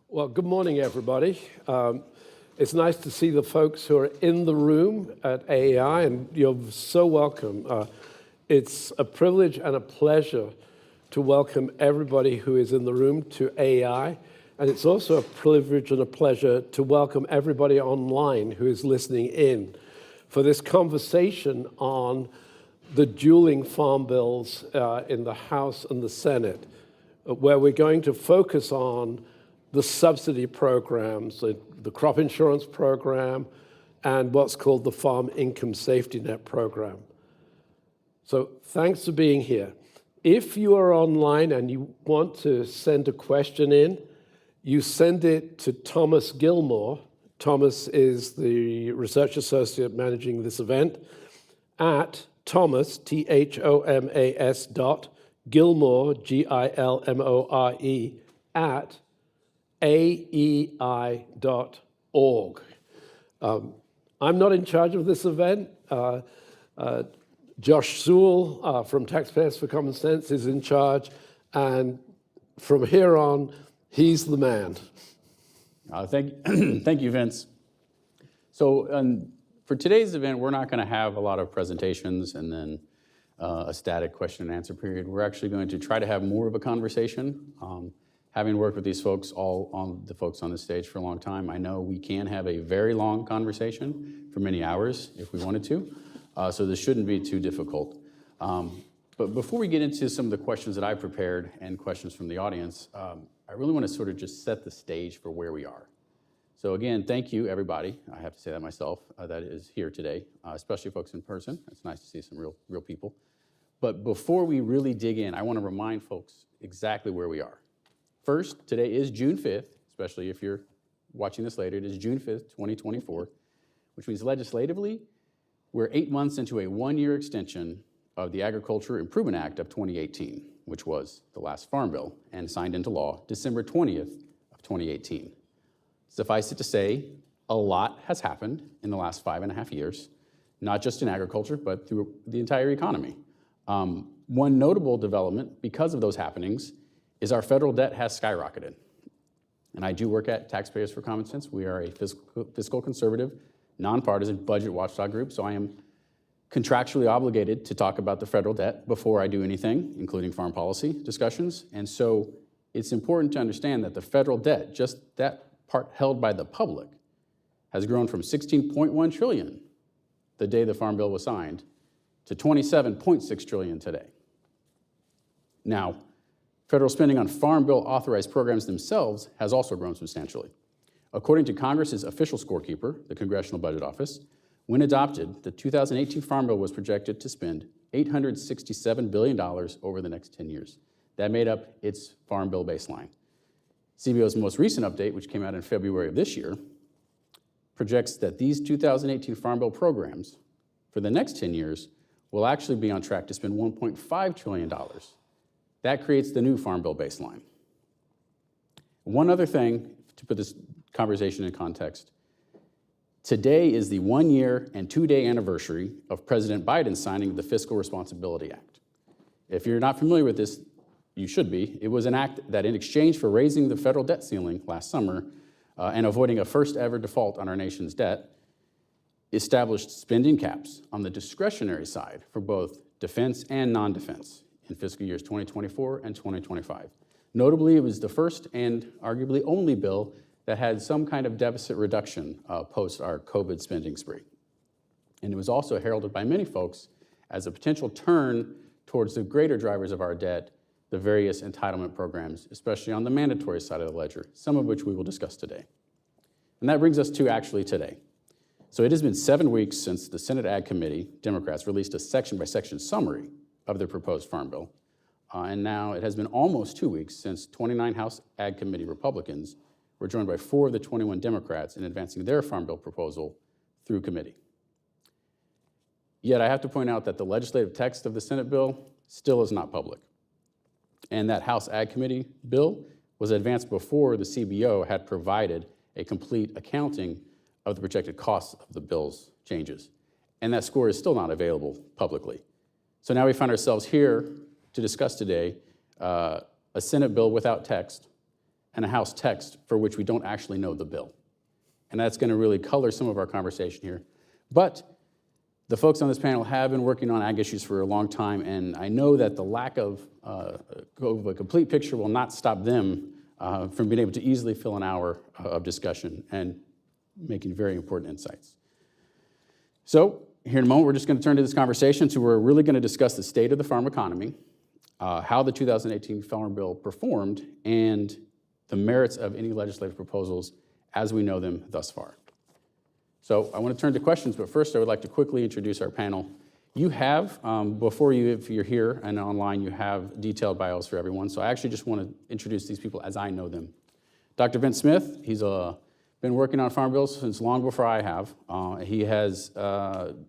Well, good morning, everybody. It's nice to see the folks who are in the room at AEI, and you're so welcome. It's a privilege and a pleasure to welcome everybody who is in the room to AEI, and it's also a privilege and a pleasure to welcome everybody online who is listening in for this conversation on the dueling farm bills in the House and the Senate, where we're going to focus on the subsidy programs, the crop insurance program, and what's called the Farm Income Safety Net program. So thanks for being here. If you are online and you want to send a question in, you send it to Thomas Gilmore. Thomas is the research associate managing this event at Thomas, Thomas Gilmore, Gilmore, at aei.org. I'm not in charge of this event. Josh Sewell from Taxpayers for Common Sense is in charge, and from here on, he's the man. Thank you, Vince. So for today's event, we're not going to have a lot of presentations and then a static question and answer period. We're actually going to try to have more of a conversation. Having worked with these folks, the folks on the stage for a long time, I know we can have a very long conversation for many hours if we wanted to, so this shouldn't be too difficult. But before we get into some of the questions that I prepared and questions from the audience, I really want to sort of just set the stage for where we are. So again, thank you, everybody. I have to say that myself, that is here today, especially folks in person. It's nice to see some real people. But before we really dig in, I want to remind folks exactly where we are. First, today is June 5th, especially if you're watching this later. It is June 5th, 2024, which means legislatively, we're 8 months into a one-year extension of the Agriculture Improvement Act of 2018, which was the last farm bill and signed into law December 20th of 2018. Suffice it to say, a lot has happened in the last 5.5 years, not just in agriculture, but through the entire economy. One notable development because of those happenings is our federal debt has skyrocketed. And I do work at Taxpayers for Common Sense. We are a fiscal conservative, nonpartisan budget watchdog group, so I am contractually obligated to talk about the federal debt before I do anything, including farm policy discussions. And so it's important to understand that the federal debt, just that part held by the public, has grown from $16.1 trillion the day the Farm Bill was signed to $27.6 trillion today. Now, federal spending on Farm Bill authorized programs themselves has also grown substantially. According to Congress's official scorekeeper, the Congressional Budget Office, when adopted, the 2018 Farm Bill was projected to spend $867 billion over the next 10 years. That made up its Farm Bill baseline. CBO's most recent update, which came out in February of this year, projects that these 2018 Farm Bill programs for the next 10 years will actually be on track to spend $1.5 trillion. That creates the new Farm Bill baseline. One other thing, to put this conversation in context, today is the 1-year and 2-day anniversary of President Biden's signing of the Fiscal Responsibility Act. If you're not familiar with this, you should be. It was an act that, in exchange for raising the federal debt ceiling last summer and avoiding a first ever default on our nation's debt, established spending caps on the discretionary side for both defense and non-defense in fiscal years 2024 and 2025. Notably, it was the first and arguably only bill that had some kind of deficit reduction post our COVID spending spree. And it was also heralded by many folks as a potential turn towards the greater drivers of our debt, the various entitlement programs, especially on the mandatory side of the ledger, some of which we will discuss today. And that brings us to actually today. So it has been 7 weeks since the Senate Ag Committee, Democrats, released a section-by-section summary of their proposed Farm Bill. And now it has been almost 2 weeks since 29 House Ag Committee Republicans were joined by 4 of the 21 Democrats in advancing their Farm Bill proposal through committee. Yet I have to point out that the legislative text of the Senate bill still is not public. And that House Ag Committee bill was advanced before the CBO had provided a complete accounting of the projected costs of the bill's changes. And that score is still not available publicly. So now we find ourselves here to discuss today a Senate bill without text and a House text for which we don't actually know the bill. And that's going to really color some of our conversation here. But the folks on this panel have been working on ag issues for a long time, and I know that the lack of a complete picture will not stop them from being able to easily fill an hour of discussion and making very important insights. So here in a moment, we're just going to turn to this conversation. So we're really going to discuss the state of the farm economy, how the 2018 Farm Bill performed, and the merits of any legislative proposals as we know them thus far. So I want to turn to questions, but first I would like to quickly introduce our panel. You have, before you, if you're here and online, you have detailed bios for everyone. So I actually just want to introduce these people as I know them. Dr. Vince Smith, he's been working on farm bills since long before I have. He has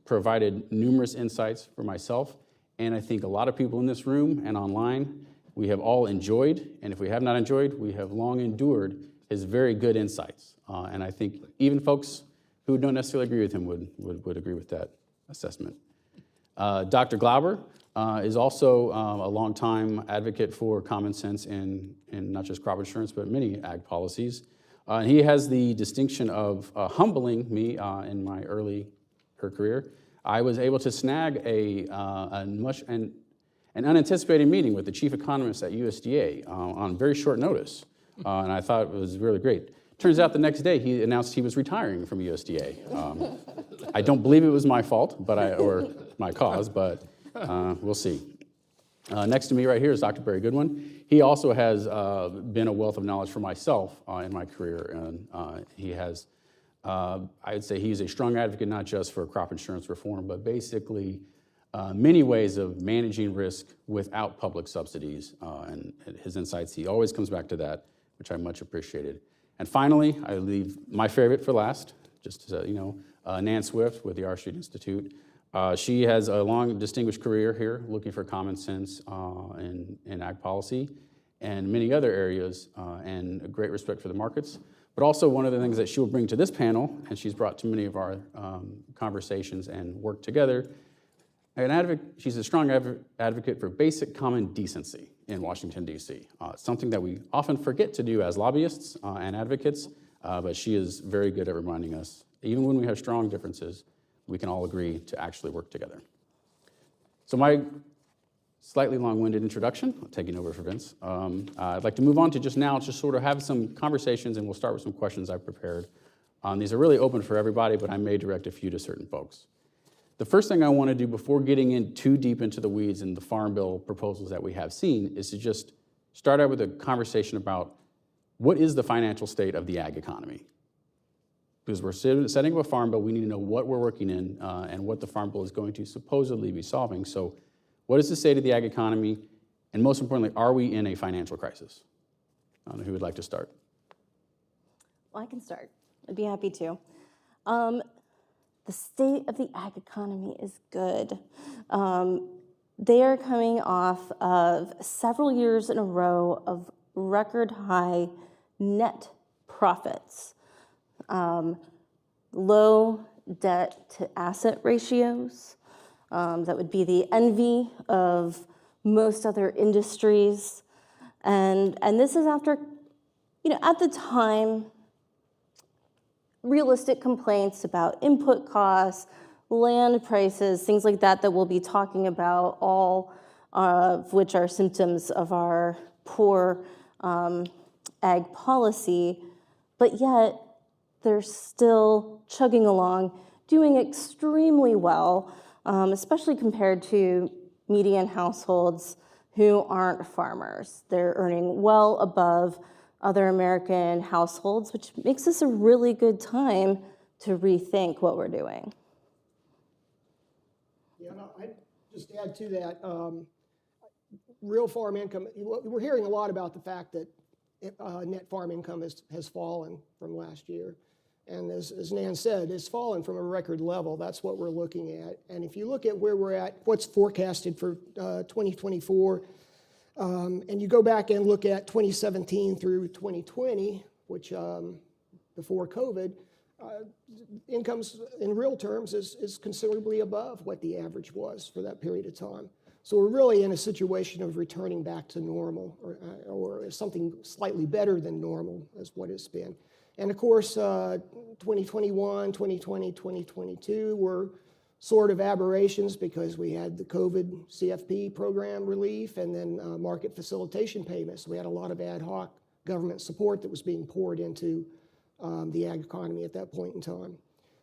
provided numerous insights for myself, and I think a lot of people in this room and online, we have all enjoyed, and if we have not enjoyed, we have long endured his very good insights. And I think even folks who don't necessarily agree with him would agree with that assessment. Dr. Glauber is also a longtime advocate for common sense in not just crop insurance, but many ag policies. He has the distinction of humbling me in my early career. I was able to snag an unanticipated meeting with the chief economist at USDA on very short notice, and I thought it was really great. Turns out the next day he announced he was retiring from USDA. I don't believe it was my fault, or my cause, but we'll see. Next to me right here is Dr. Barry Goodwin. He also has been a wealth of knowledge for myself in my career, and he has, I would say he's a strong advocate not just for crop insurance reform, but basically many ways of managing risk without public subsidies, and his insights, he always comes back to that, which I much appreciated. And finally, I leave my favorite for last, just so you know, Nan Swift with the R Street Institute. She has a long, distinguished career here looking for common sense in ag policy and many other areas, and a great respect for the markets. But also one of the things that she will bring to this panel, and she's brought to many of our conversations and work together, she's a strong advocate for basic common decency in Washington, D.C., something that we often forget to do as lobbyists and advocates, but she is very good at reminding us, even when we have strong differences, we can all agree to actually work together. So my slightly long-winded introduction, I'm taking over for Vince. I'd like to move on to just sort of have some conversations, and we'll start with some questions I've prepared. These are really open for everybody, but I may direct a few to certain folks. The first thing I want to do before getting in too deep into the weeds and the Farm Bill proposals that we have seen is to just start out with a conversation about what is the financial state of the ag economy. Because we're setting up a Farm Bill, we need to know what we're working in and what the Farm Bill is going to supposedly be solving. So what is the state of the ag economy? And most importantly, are we in a financial crisis? I don't know who would like to start. Well, I can start. I'd be happy to. The state of the ag economy is good. They are coming off of several years in a row of record high net profits, low debt to asset ratios. That would be the envy of most other industries. And this is after, at the time, realistic complaints about input costs, land prices, things like that we'll be talking about, all of which are symptoms of our poor ag policy, but yet they're still chugging along, doing extremely well, especially compared to median households who aren't farmers. They're earning well above other American households, which makes this a really good time to rethink what we're doing. Yeah, no, I'd just add to that, real farm income, we're hearing a lot about the fact that net farm income has fallen from last year. And as Nan said, it's fallen from a record level. That's what we're looking at. And if you look at where we're at, what's forecasted for 2024, and you go back and look at 2017 through 2020, which before COVID, incomes in real terms is considerably above what the average was for that period of time. So we're really in a situation of returning back to normal, or something slightly better than normal is what it's been. And of course, 2021, 2020, 2022 were sort of aberrations because we had the COVID CFP program relief and then market facilitation payments. We had a lot of ad hoc government support that was being poured into the ag economy at that point in time.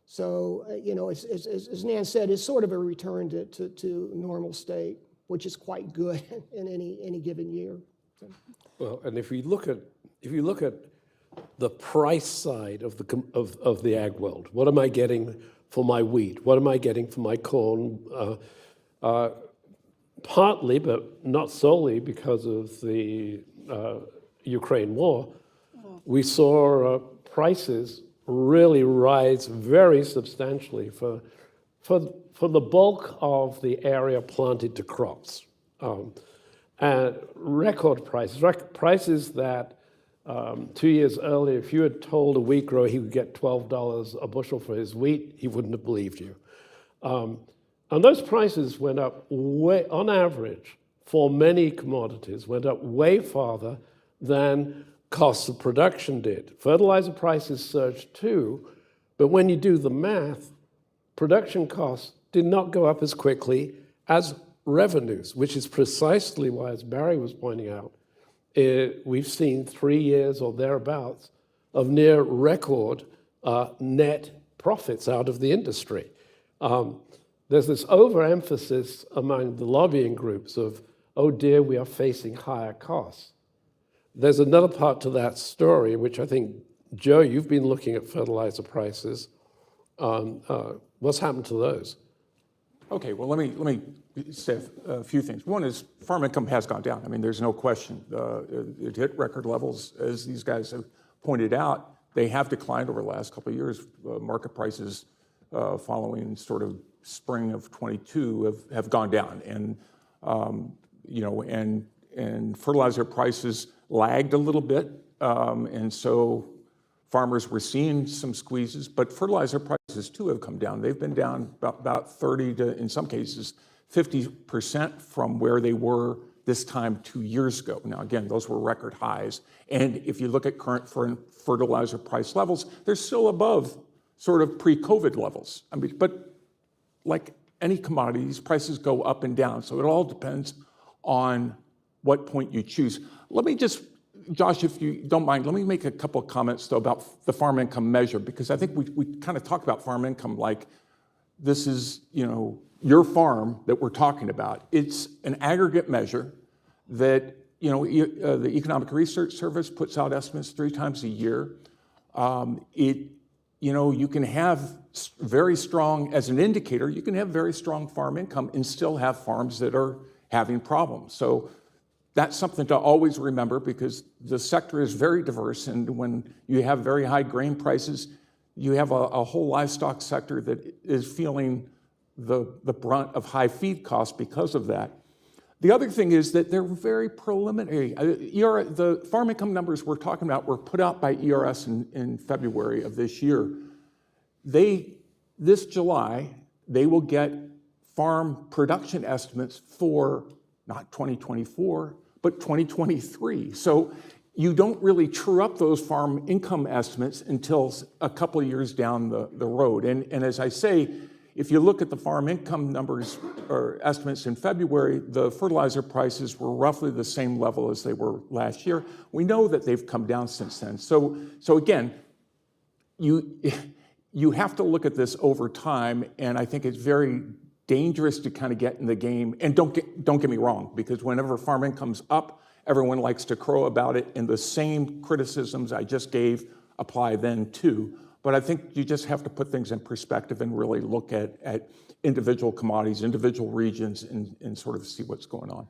So, as Nan said, it's sort of a return to normal state, which is quite good in any given year. So. Well, and if you look at the price side of the ag world, what am I getting for my wheat? What am I getting for my corn? Partly, but not solely, because of the Ukraine war, we saw prices really rise very substantially for the bulk of the area planted to crops. And record prices, prices that 2 years earlier, if you had told a wheat grower he would get $12 a bushel for his wheat, he wouldn't have believed you. And those prices went up way, on average, for many commodities, went up way farther than costs of production did. Fertilizer prices surged too, but when you do the math, production costs did not go up as quickly as revenues, which is precisely why, as Barry was pointing out, we've seen 3 years or thereabouts of near record net profits out of the industry. There's this overemphasis among the lobbying groups of, oh dear, we are facing higher costs. There's another part to that story, which I think, Joe, you've been looking at fertilizer prices. What's happened to those? Okay, well, let me say a few things. One is farm income has gone down. I mean, there's no question. It hit record levels, as these guys have pointed out. They have declined over the last couple of years. Market prices following sort of spring of 22 have gone down, and and fertilizer prices lagged a little bit, and so farmers were seeing some squeezes, but fertilizer prices too have come down. They've been down about 30 to, in some cases, 50% from where they were this time 2 years ago. Now, again, those were record highs. And if you look at current fertilizer price levels, they're still above sort of pre-COVID levels. I mean, but like any commodities, prices go up and down. So it all depends on what point you choose. Let me just, Josh, if you don't mind, let me make a couple of comments, though, about the farm income measure, because I think we kind of talk about farm income like this is, your farm that we're talking about. It's an aggregate measure that, the Economic Research Service puts out estimates 3 times a year. You can have very strong, as an indicator, you can have very strong farm income and still have farms that are having problems. So that's something to always remember, because the sector is very diverse, and when you have very high grain prices, you have a whole livestock sector that is feeling the brunt of high feed costs because of that. The other thing is that they're very preliminary. The farm income numbers we're talking about were put out by ERS in February of this year. This July, they will get farm production estimates for not 2024, but 2023. So you don't really true up those farm income estimates until a couple of years down the road. And as I say, if you look at the farm income numbers or estimates in February, the fertilizer prices were roughly the same level as they were last year. We know that they've come down since then. So again, you have to look at this over time, and I think it's very dangerous to kind of get in the game. And don't get me wrong, because whenever farm income's up, everyone likes to crow about it, and the same criticisms I just gave apply then too. But I think you just have to put things in perspective and really look at individual commodities, individual regions, and sort of see what's going on.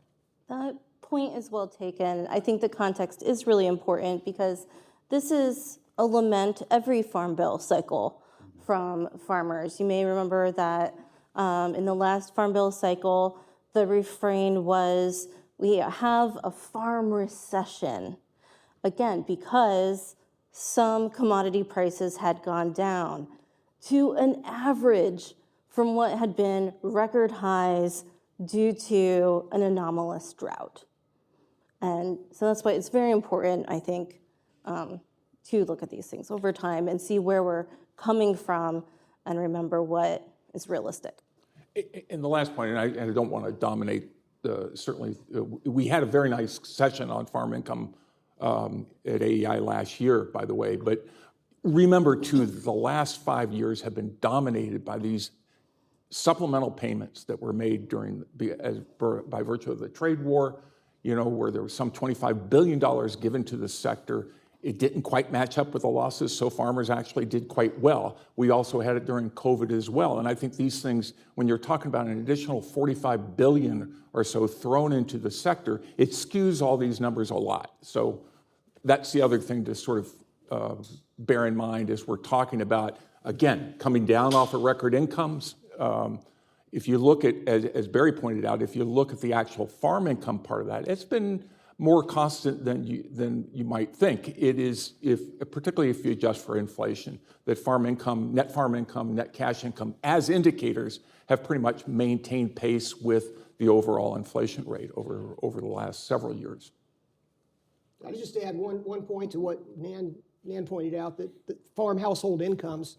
That point is well taken. I think the context is really important, because this is a lament every farm bill cycle from farmers. You may remember that in the last farm bill cycle, the refrain was, we have a farm recession. Again, because some commodity prices had gone down to an average from what had been record highs due to an anomalous drought. And so that's why it's very important, I think, to look at these things over time and see where we're coming from and remember what is realistic. And the last point, and I don't want to dominate, certainly, we had a very nice session on farm income at AEI last year, by the way, but remember too, the last 5 years have been dominated by these supplemental payments that were made by virtue of the trade war, where there was some $25 billion given to the sector. It didn't quite match up with the losses, so farmers actually did quite well. We also had it during COVID as well. And I think these things, when you're talking about an additional $45 billion or so thrown into the sector, it skews all these numbers a lot. So that's the other thing to sort of bear in mind as we're talking about, again, coming down off of record incomes. If you look at, as Barry pointed out, if you look at the actual farm income part of that, it's been more constant than you might think. It is, particularly if you adjust for inflation, that farm income, net cash income, as indicators, have pretty much maintained pace with the overall inflation rate over the last several years. I'll just add one point to what Nan pointed out, that farm household incomes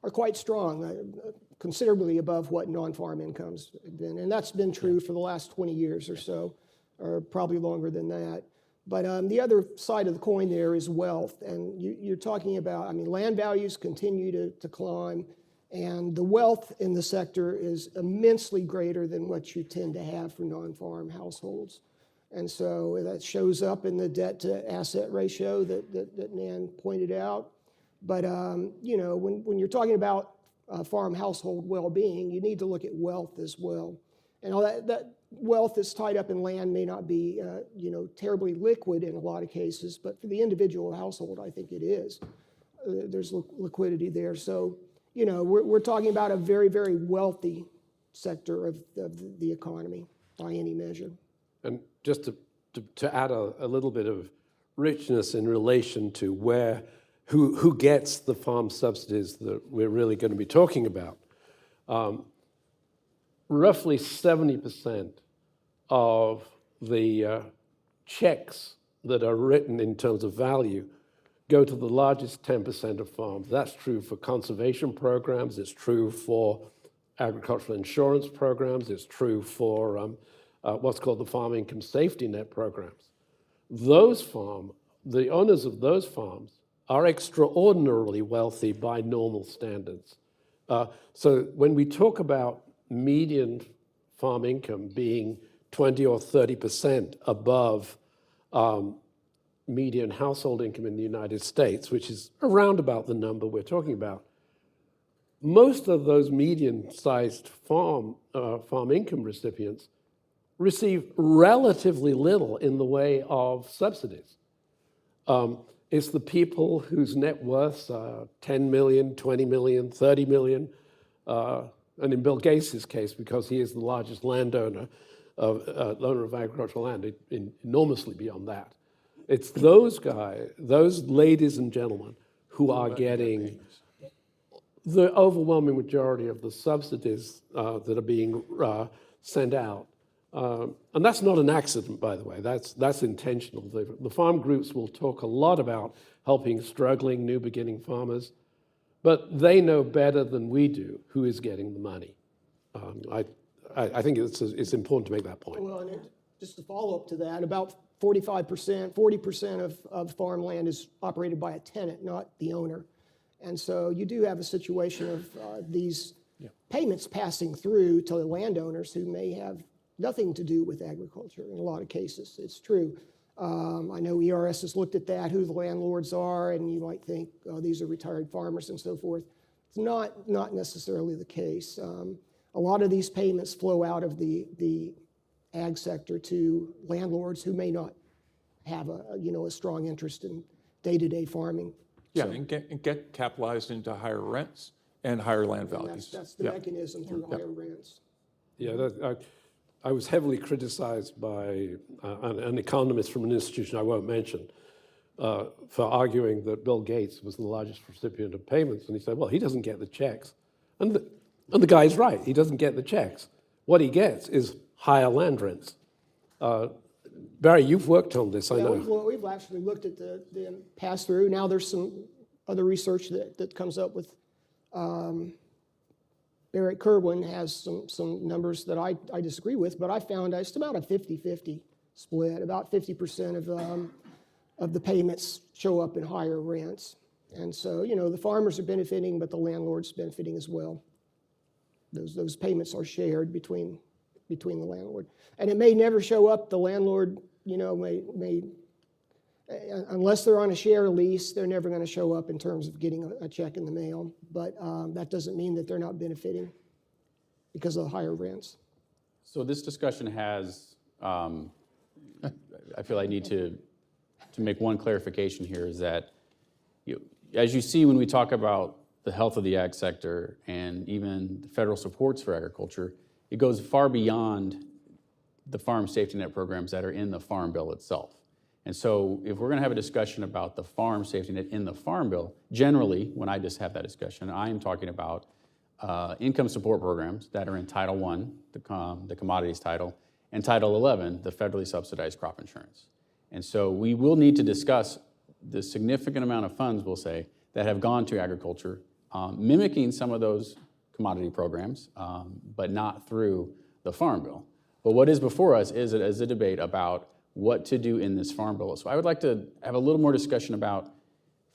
are quite strong, considerably above what non-farm incomes have been. And that's been true for the last 20 years or so, or probably longer than that. But the other side of the coin there is wealth. And you're talking about, land values continue to climb, and the wealth in the sector is immensely greater than what you tend to have for non-farm households. And so that shows up in the debt-to-asset ratio that Nan pointed out. But when you're talking about farm household well-being, you need to look at wealth as well. And all that wealth that's tied up in land may not be terribly liquid in a lot of cases, but for the individual household, I think it is. There's liquidity there. So we're talking about a very, very wealthy sector of the economy by any measure. And just to add a little bit of richness in relation to who gets the farm subsidies that we're really going to be talking about, roughly 70% of the checks that are written in terms of value go to the largest 10% of farms. That's true for conservation programs. It's true for agricultural insurance programs. It's true for what's called the Farm Income Safety Net programs. The owners of those farms are extraordinarily wealthy by normal standards. So when we talk about median farm income being 20 or 30% above median household income in the United States, which is around about the number we're talking about, most of those median-sized farm income recipients receive relatively little in the way of subsidies. It's the people whose net worths are 10 million, 20 million, 30 million, and in Bill Gates' case, because he is the largest owner of agricultural land, enormously beyond that. It's those guys, those ladies and gentlemen, who are getting the overwhelming majority of the subsidies that are being sent out. And that's not an accident, by the way. That's intentional. The farm groups will talk a lot about helping struggling, new beginning farmers, but they know better than we do who is getting the money. I think it's important to make that point. Well, and just to follow up to that, about 40% of farmland is operated by a tenant, not the owner. And so you do have a situation of these payments passing through to the landowners who may have nothing to do with agriculture in a lot of cases. It's true. I know ERS has looked at that, who the landlords are, and you might think, oh, these are retired farmers and so forth. It's not necessarily the case. A lot of these payments flow out of the ag sector to landlords who may not have a strong interest in day-to-day farming. Yeah, and get capitalized into higher rents and higher land And values. that's the mechanism through higher rents. Yeah, I was heavily criticized by an economist from an institution I won't mention for arguing that Bill Gates was the largest recipient of payments. And he said, well, he doesn't get the checks. And the guy's right, he doesn't get the checks. What he gets is higher land rents. Barry, you've worked on this, I Yeah, know. we've actually looked at the pass-through. Now there's some other research that comes up with, Barrett Kerwin has some numbers that I disagree with, but I found it's about a 50-50 split. About 50% of the payments show up in higher rents. And so, the farmers are benefiting, but the landlord's benefiting as well. Those payments are shared between the landlord. And it may never show up. The landlord, may unless they're on a share lease, they're never going to show up in terms of getting a check in the mail. But that doesn't mean that they're not benefiting because of the higher rents. So this discussion has, I feel I need to make one clarification here, is that as you see when we talk about the health of the ag sector and even the federal supports for agriculture, it goes far beyond the farm safety net programs that are in the Farm Bill itself. And so if we're going to have a discussion about the farm safety net in the Farm Bill, generally, when I just have that discussion, I am talking about income support programs that are in Title I, the commodities title, and Title 11, the federally subsidized crop insurance. And so we will need to discuss the significant amount of funds, we'll say, that have gone to agriculture, mimicking some of those commodity programs, but not through the Farm Bill. But what is before us is a debate about what to do in this Farm Bill. So I would like to have a little more discussion about,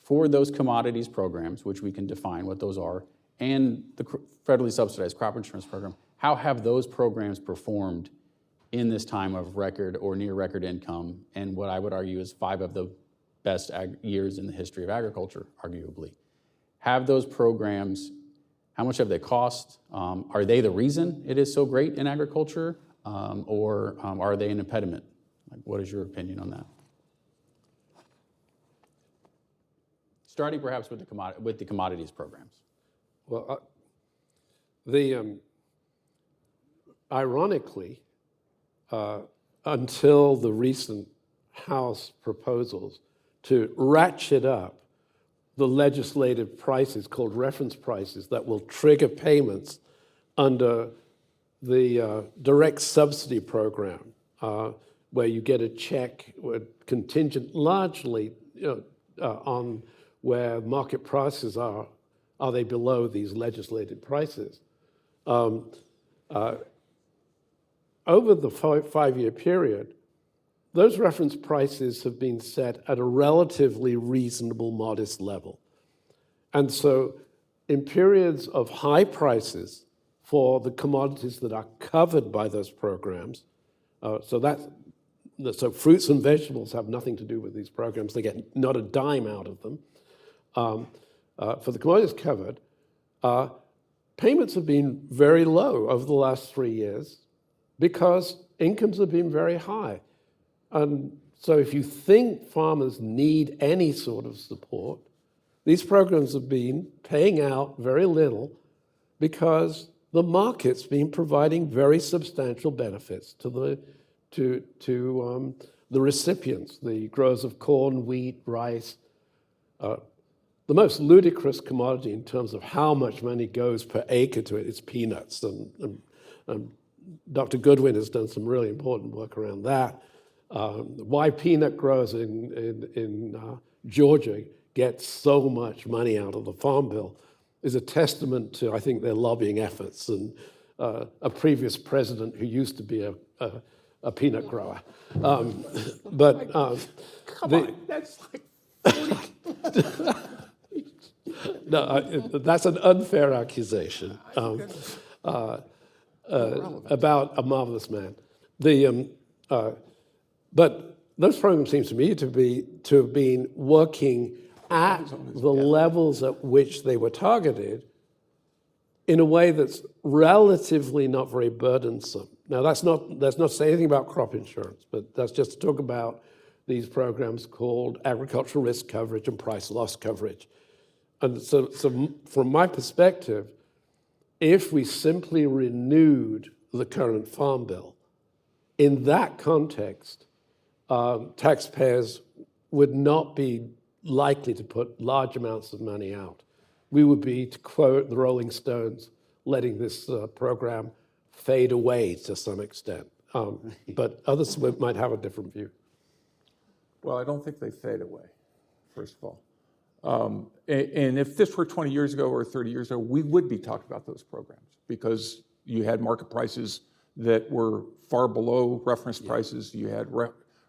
for those commodities programs, which we can define what those are, and the federally subsidized crop insurance program, how have those programs performed in this time of record or near record income, and what I would argue is 5 of the best years in the history of agriculture, arguably. Have those programs, how much have they cost? Are they the reason it is so great in agriculture, or are they an impediment? What is your opinion on that? Starting perhaps with the commodities programs. Well, ironically, until the recent House proposals to ratchet up the legislative prices called reference prices that will trigger payments under the direct subsidy program, where you get a check contingent largely on where market prices are they below these legislated prices. Over the 5-year period, those reference prices have been set at a relatively reasonable, modest level. And so in periods of high prices for the commodities that are covered by those programs, so fruits and vegetables have nothing to do with these programs. They get not a dime out of them. For the commodities covered, payments have been very low over the last 3 years because incomes have been very high. And so if you think farmers need any sort of support, these programs have been paying out very little because the market's been providing very substantial benefits to the recipients, the growers of corn, wheat, rice. The most ludicrous commodity in terms of how much money goes per acre to it is peanuts. And Dr. Goodwin has done some really important work around that. Why peanut growers in Georgia get so much money out of the Farm Bill is a testament to, I think, their lobbying efforts and a previous president who used to be a peanut grower. Come on, that's like 40. No, that's an unfair accusation about a marvelous man. But those programs seem to me to have been working at the levels at which they were targeted in a way that's relatively not very burdensome. Now, that's not to say anything about crop insurance, but that's just to talk about these programs called agricultural risk coverage and price loss coverage. And so from my perspective, if we simply renewed the current Farm Bill, in that context, taxpayers would not be likely to put large amounts of money out. We would be, to quote the Rolling Stones, letting this program fade away to some extent. But others might have a different view. Well, I don't think they fade away, first of all. And if this were 20 years ago or 30 years ago, we would be talking about those programs because you had market prices that were far below reference prices. You had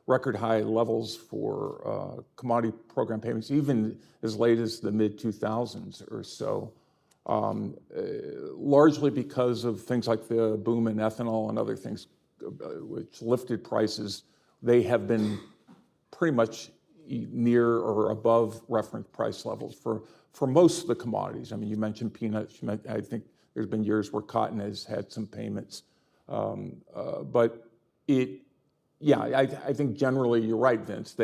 record high levels for commodity program payments, even as late as the mid-2000s or so, largely because of things like the boom in ethanol and other things which lifted prices. They have been pretty much near or above reference price levels for most of the commodities. I mean, you mentioned peanuts. I think there's been years where cotton has had some payments. But I think generally you're right, Vince.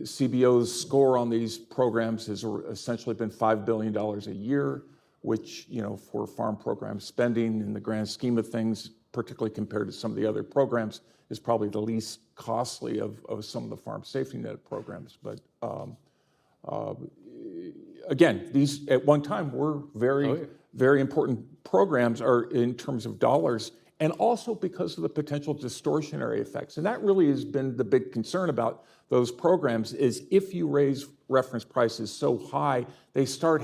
CBO's score on these programs has essentially been $5 billion a year, which, for farm program spending in the grand scheme of things, particularly compared to some of the other programs, is probably the least costly of some of the farm safety net programs. But again, these at one time were very important programs in terms of dollars, and also because of the potential distortionary effects. And that really has been the big concern about those programs is if you raise reference prices so high, they start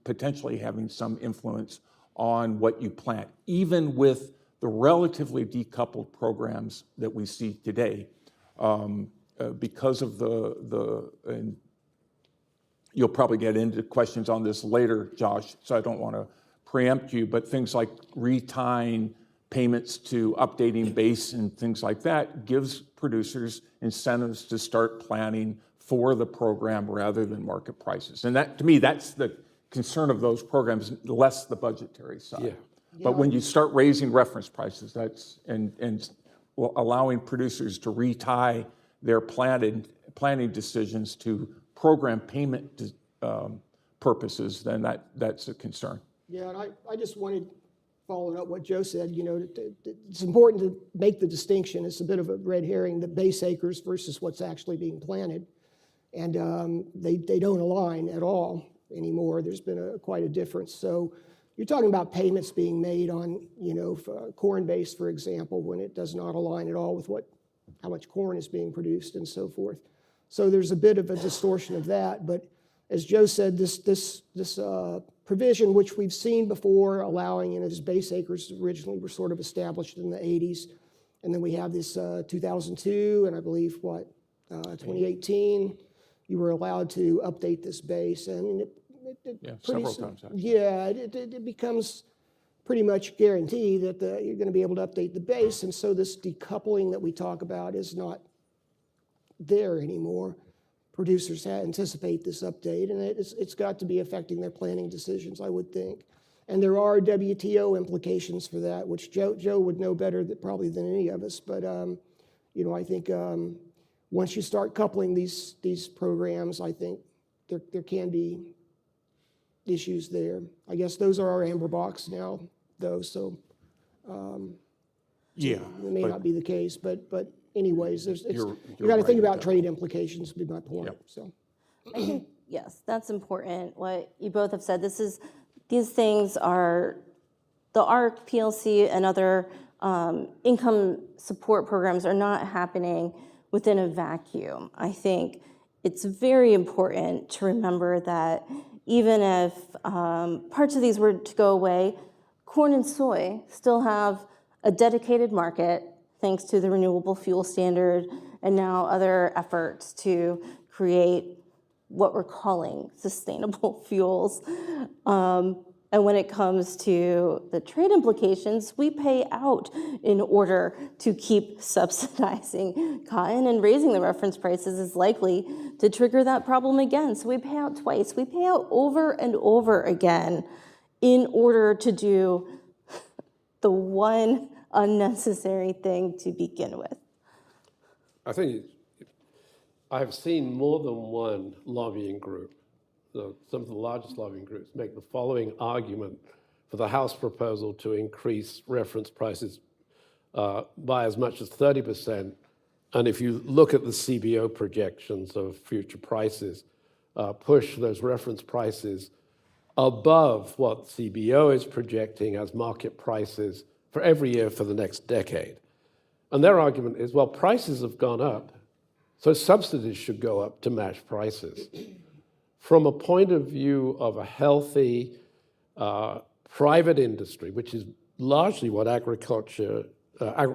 potentially having some influence on what you plant, even with the relatively decoupled programs that we see today, because of and you'll probably get into questions on this later, Josh, so I don't want to preempt you, but things like retying payments to updating base and things like that gives producers incentives to start planning for the program rather than market prices. And that, to me, that's the concern of those programs, less the budgetary side. Yeah. But when you start raising reference prices, and allowing producers to retie their planning decisions to program payment purposes, then that's a concern. Yeah, and I just wanted, following up what Joe said, it's important to make the distinction. It's a bit of a red herring, the base acres versus what's actually being planted. And they don't align at all anymore. There's been quite a difference. So you're talking about payments being made on, corn base, for example, when it does not align at all with how much corn is being produced and so forth. So there's a bit of a distortion of that. But as Joe said, this provision, which we've seen before, allowing, this base acres originally were sort of established in the 80s. And then we have this 2002, and I believe, 2018, you were allowed to update this base. And Several times, actually. Yeah, it becomes pretty much guaranteed that you're going to be able to update the base. And so this decoupling that we talk about is not there anymore. Producers anticipate this update, and it's got to be affecting their planning decisions, I would think. And there are WTO implications for that, which Joe would know better probably than any of us. But I think once you start coupling these programs, I think there can be issues there. I guess those are our amber box now, though. So it may not be the case, but anyways, you got to think about trade implications, would be my point. Yep. So I think, yes, that's important, what you both have said. These things are, the ARC, PLC, and other income support programs are not happening within a vacuum. I think it's very important to remember that even if parts of these were to go away, corn and soy still have a dedicated market thanks to the renewable fuel standard and now other efforts to create what we're calling sustainable fuels. And when it comes to the trade implications, we pay out in order to keep subsidizing cotton, and raising the reference prices is likely to trigger that problem again. So we pay out twice. We pay out over and over again in order to do the one unnecessary thing to begin with. I think I've seen more than one lobbying group, some of the largest lobbying groups, make the following argument for the House proposal to increase reference prices by as much as 30%. And if you look at the CBO projections of future prices, push those reference prices above what CBO is projecting as market prices for every year for the next decade. And their argument is, well, prices have gone up, so subsidies should go up to match prices. From a point of view of a healthy private industry, which is largely what agriculture,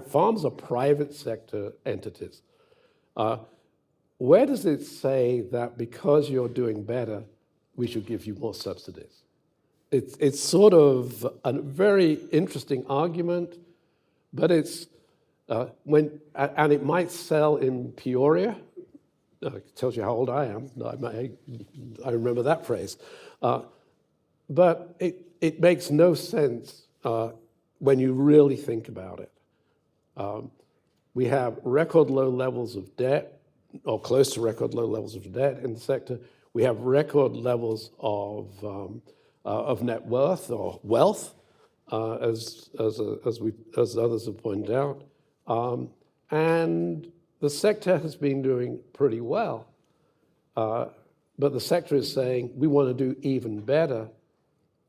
farms are private sector entities. Where does it say that because you're doing better, we should give you more subsidies? It's sort of a very interesting argument, but it's and it might sell in Peoria. It tells you how old I am. I remember that phrase. But it makes no sense when you really think about it. We have record low levels of debt, or close to record low levels of debt in the sector. We have record levels of net worth or wealth, as others have pointed out, and the sector has been doing pretty well. But the sector is saying we want to do even better,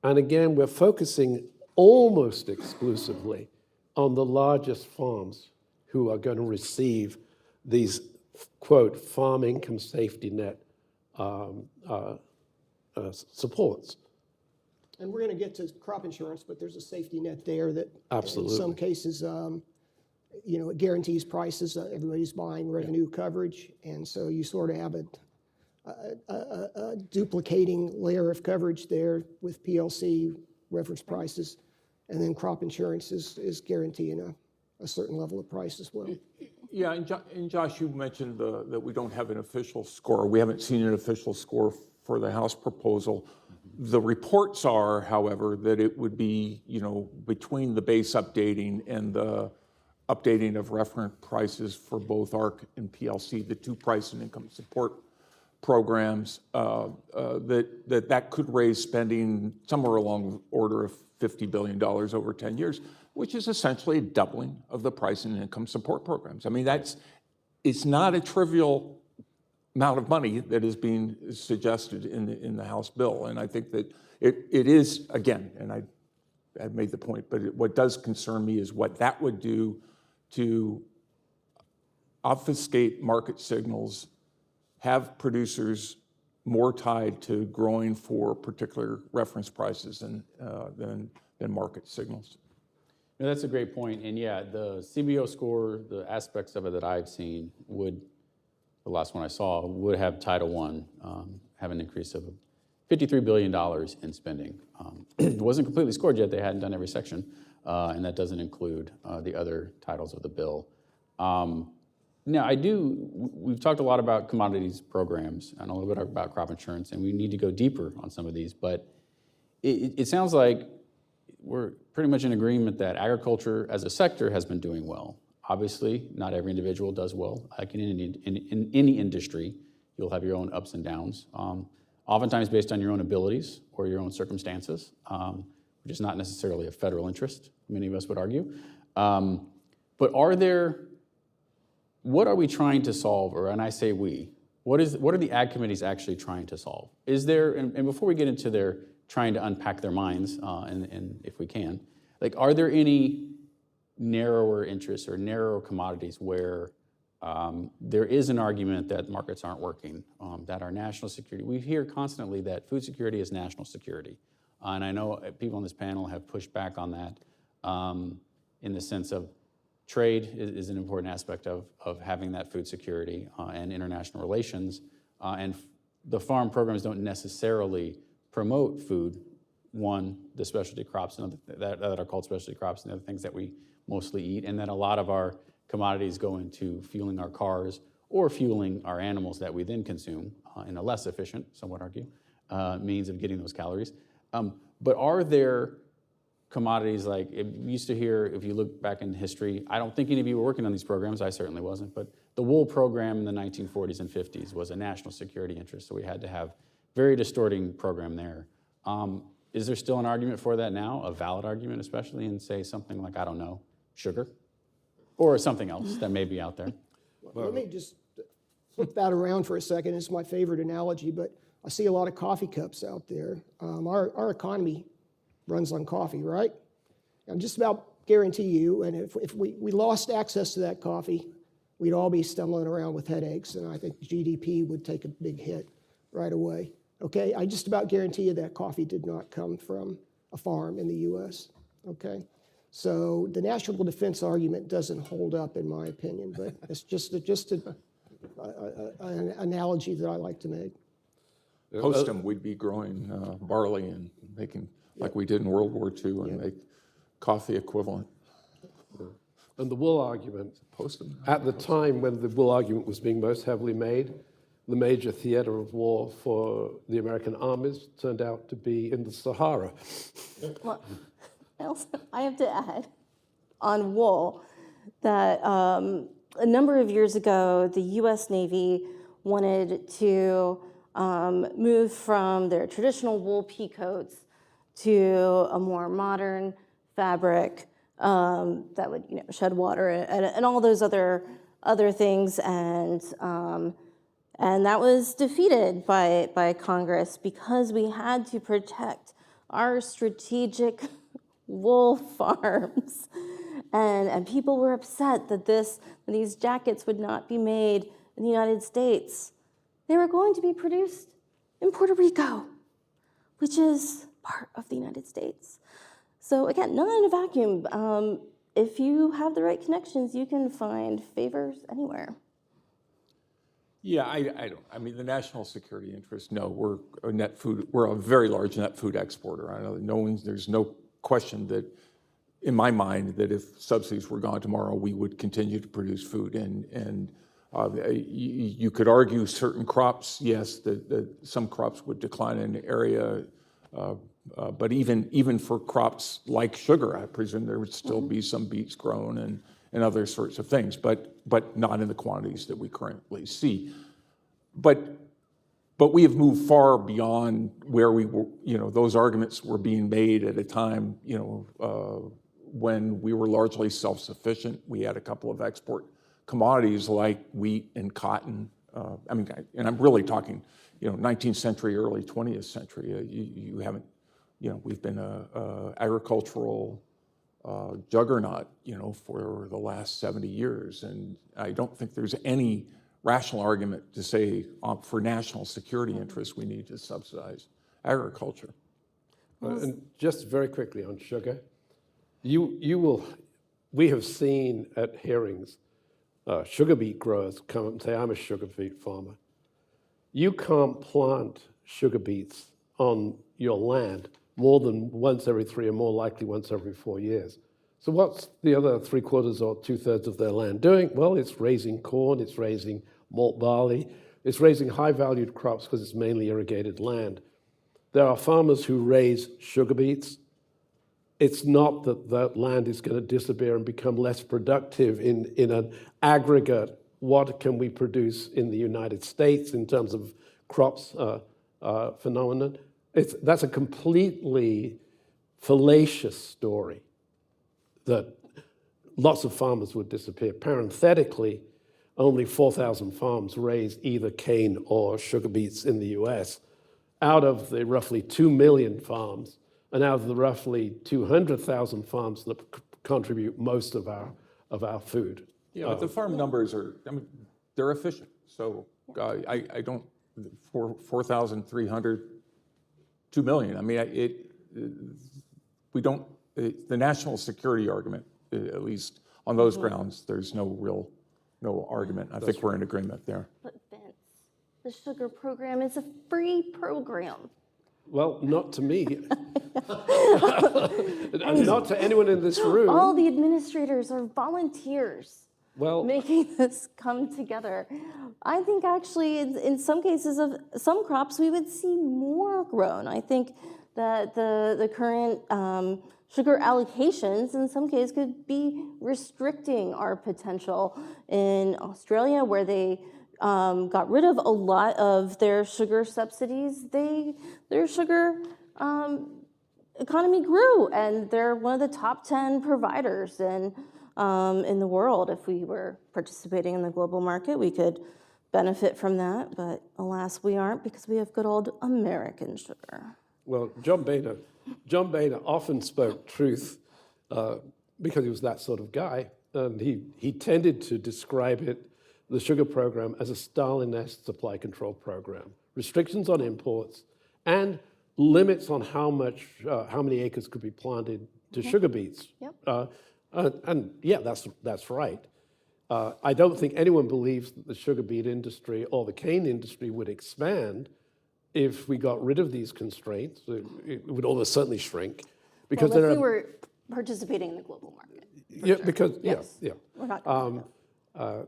and again we're focusing almost exclusively on the largest farms who are going to receive these, quote, farm income safety net supports. And we're going to get to crop insurance, but there's a safety net there that Absolutely. in some cases, it guarantees prices. Everybody's buying revenue coverage, and so you sort of have a duplicating layer of coverage there with PLC reference prices, and then crop insurance is guaranteeing a certain level of price as well. Yeah, and Josh, you mentioned that we don't have an official score. We haven't seen an official score for the House proposal. The reports are, however, that it would be, between the base updating and the updating of reference prices for both ARC and PLC, the two price and income support programs, that could raise spending somewhere along the order of $50 billion over 10 years, which is essentially a doubling of the price and income support programs. I mean, it's not a trivial amount of money that is being suggested in the House bill. And I think that it is, again, and I've made the point, but what does concern me is what that would do to obfuscate market signals, have producers more tied to growing for particular reference prices than market signals. No, that's a great point. And yeah, the CBO score, the aspects of it that I've seen the last one I saw, would have Title I have an increase of $53 billion in spending. It wasn't completely scored yet. They hadn't done every section, and that doesn't include the other titles of the bill. Now, we've talked a lot about commodities programs and a little bit about crop insurance, and we need to go deeper on some of these, but it sounds like we're pretty much in agreement that agriculture as a sector has been doing well. Obviously, not every individual does well. Like in any industry, you'll have your own ups and downs, oftentimes based on your own abilities or your own circumstances, which is not necessarily a federal interest, many of us would argue. But what are we trying to solve, and I say we, what are the ag committees actually trying to solve? Is there, and before we get into their trying to unpack their minds, and if we can, like, are there any narrower interests or narrow commodities where there is an argument that markets aren't working, that our national security, we hear constantly that food security is national security. And I know people on this panel have pushed back on that in the sense of trade is an important aspect of having that food security and international relations. And the farm programs don't necessarily promote food. One, the specialty crops and that are called specialty crops and other things that we mostly eat, and then a lot of our commodities go into fueling our cars or fueling our animals that we then consume in a less efficient, some would argue, means of getting those calories. But are there commodities like, we used to hear, if you look back in history, I don't think any of you were working on these programs, I certainly wasn't, but the wool program in the 1940s and 50s was a national security interest, so we had to have very distorting program there. Is there still an argument for that now, a valid argument, especially in, say, something like, I don't know, sugar, or something else that may be out there? Let me just flip that around for a second. It's my favorite analogy, but I see a lot of coffee cups out there. Our economy runs on coffee, right? And just about guarantee you, and if we lost access to that coffee, we'd all be stumbling around with headaches, and I think GDP would take a big hit right away. Okay, I just about guarantee you that coffee did not come from a farm in the U.S., okay? So the national defense argument doesn't hold up, in my opinion, but it's just an analogy that I like to make. Post them, we'd be growing barley and making, like we did in World War II, and make coffee equivalent. And the wool argument, Post them. at the time when the wool argument was being most heavily made, the major theater of war for the American armies turned out to be in the Sahara. Well, I have to add on wool that a number of years ago, the U.S. Navy wanted to move from their traditional wool peacoats to a more modern fabric that would, shed water and all those other things, and that was defeated by Congress because we had to protect our strategic wool farms, and people were upset that these jackets would not be made in the United States. They were going to be produced in Puerto Rico, which is part of the United States. So again, not in a vacuum. If you have the right connections, you can find favors anywhere. Yeah, I don't. I mean, the national security interest. No, we're a very large net food exporter. I know there's no question that, in my mind, that if subsidies were gone tomorrow, we would continue to produce food. And you could argue certain crops, yes, that some crops would decline in area, but even for crops like sugar, I presume there would still be some beets grown and other sorts of things, but not in the quantities that we currently see. But we have moved far beyond where we were, those arguments were being made at a time, when we were largely self-sufficient. We had a couple of export commodities like wheat and cotton. And I'm really talking, 19th century, early 20th century. You haven't, we've been a agricultural juggernaut, for the last 70 years. And I don't think there's any rational argument to say for national security interests, we need to subsidize agriculture. And just very quickly on sugar, we have seen at hearings, sugar beet growers come up and say, I'm a sugar beet farmer. You can't plant sugar beets on your land more than once every 3 or more likely once every 4 years. So what's the other 3/4 or 2/3 of their land doing? Well, it's raising corn, it's raising malt barley, it's raising high-valued crops because it's mainly irrigated land. There are farmers who raise sugar beets. It's not that that land is going to disappear and become less productive in an aggregate. What can we produce in the United States in terms of crops phenomenon? That's a completely fallacious story that lots of farmers would disappear. Parenthetically, only 4,000 farms raise either cane or sugar beets in the US. Out of the roughly 2 million farms, and out of the roughly 200,000 farms that contribute most of our food. Yeah, but the farm numbers they're efficient. So I don't, 4,300, 2 million. We don't, the national security argument, at least on those grounds, there's no argument. I think we're in agreement there. But Vince, the sugar program is a free program. Well, not to me. Not to anyone in this room. All the administrators are volunteers Well, making this come together. I think actually in some cases of some crops we would see more grown. I think that the current sugar allocations in some cases could be restricting our potential. In Australia, where they got rid of a lot of their sugar subsidies, their sugar economy grew, and they're one of the top 10 providers in the world. If we were participating in the global market, we could benefit from that, but alas, we aren't because we have good old American sugar. well, John Boehner often spoke truth because he was that sort of guy. And he tended to describe the sugar program, as a Stalin-esque supply control program. Restrictions on imports and limits on how many acres could be planted to sugar beets. Yep. And yeah, that's right. I don't think anyone believes that the sugar beet industry or the cane industry would expand if we got rid of these constraints. It would almost certainly shrink. Because Well, if we were participating in the global market. yeah, because Yes. yeah. We're not gonna do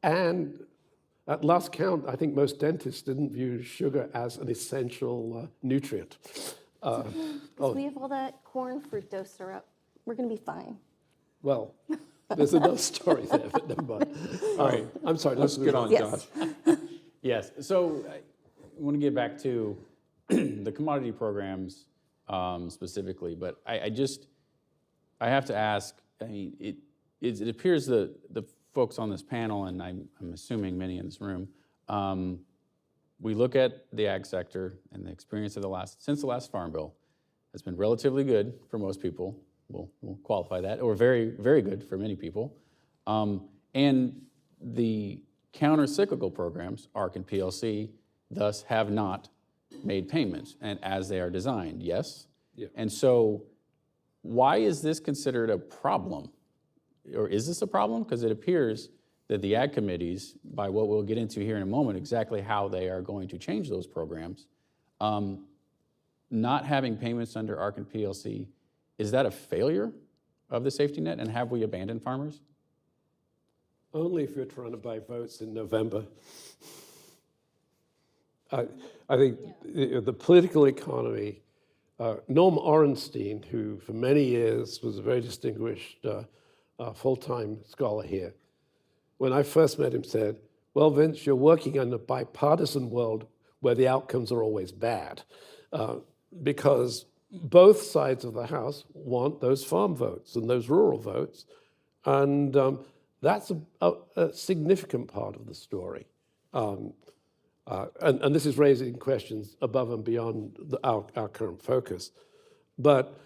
And at last count, I think most dentists didn't view sugar as an essential nutrient. that. 'Cause we have all that corn fructose syrup. We're gonna be fine. Well, there's another story there, but never mind. All right, I'm sorry. Let's get on, Yes. Josh. Yes, so I want to get back to the commodity programs specifically, but I have to ask, I mean, it appears the folks on this panel, and I'm assuming many in this room, we look at the ag sector and the experience of since the last Farm Bill has been relatively good for most people. We'll qualify that, or very, very good for many people. And the counter-cyclical programs, ARC and PLC, thus have not made payments, and as they are designed, yes? Yeah. And so why is this considered a problem? Or is this a problem? Because it appears that the ag committees, by what we'll get into here in a moment, exactly how they are going to change those programs, not having payments under ARC and PLC, is that a failure of the safety net, and have we abandoned farmers? Only if you're trying to buy votes in November. I think the political economy, Norm Orenstein, who for many years was a very distinguished full-time scholar here, when I first met him said, well, Vince, you're working in a bipartisan world where the outcomes are always bad, because both sides of the House want those farm votes and those rural votes, and that's a significant part of the story. And this is raising questions above and beyond our current focus. But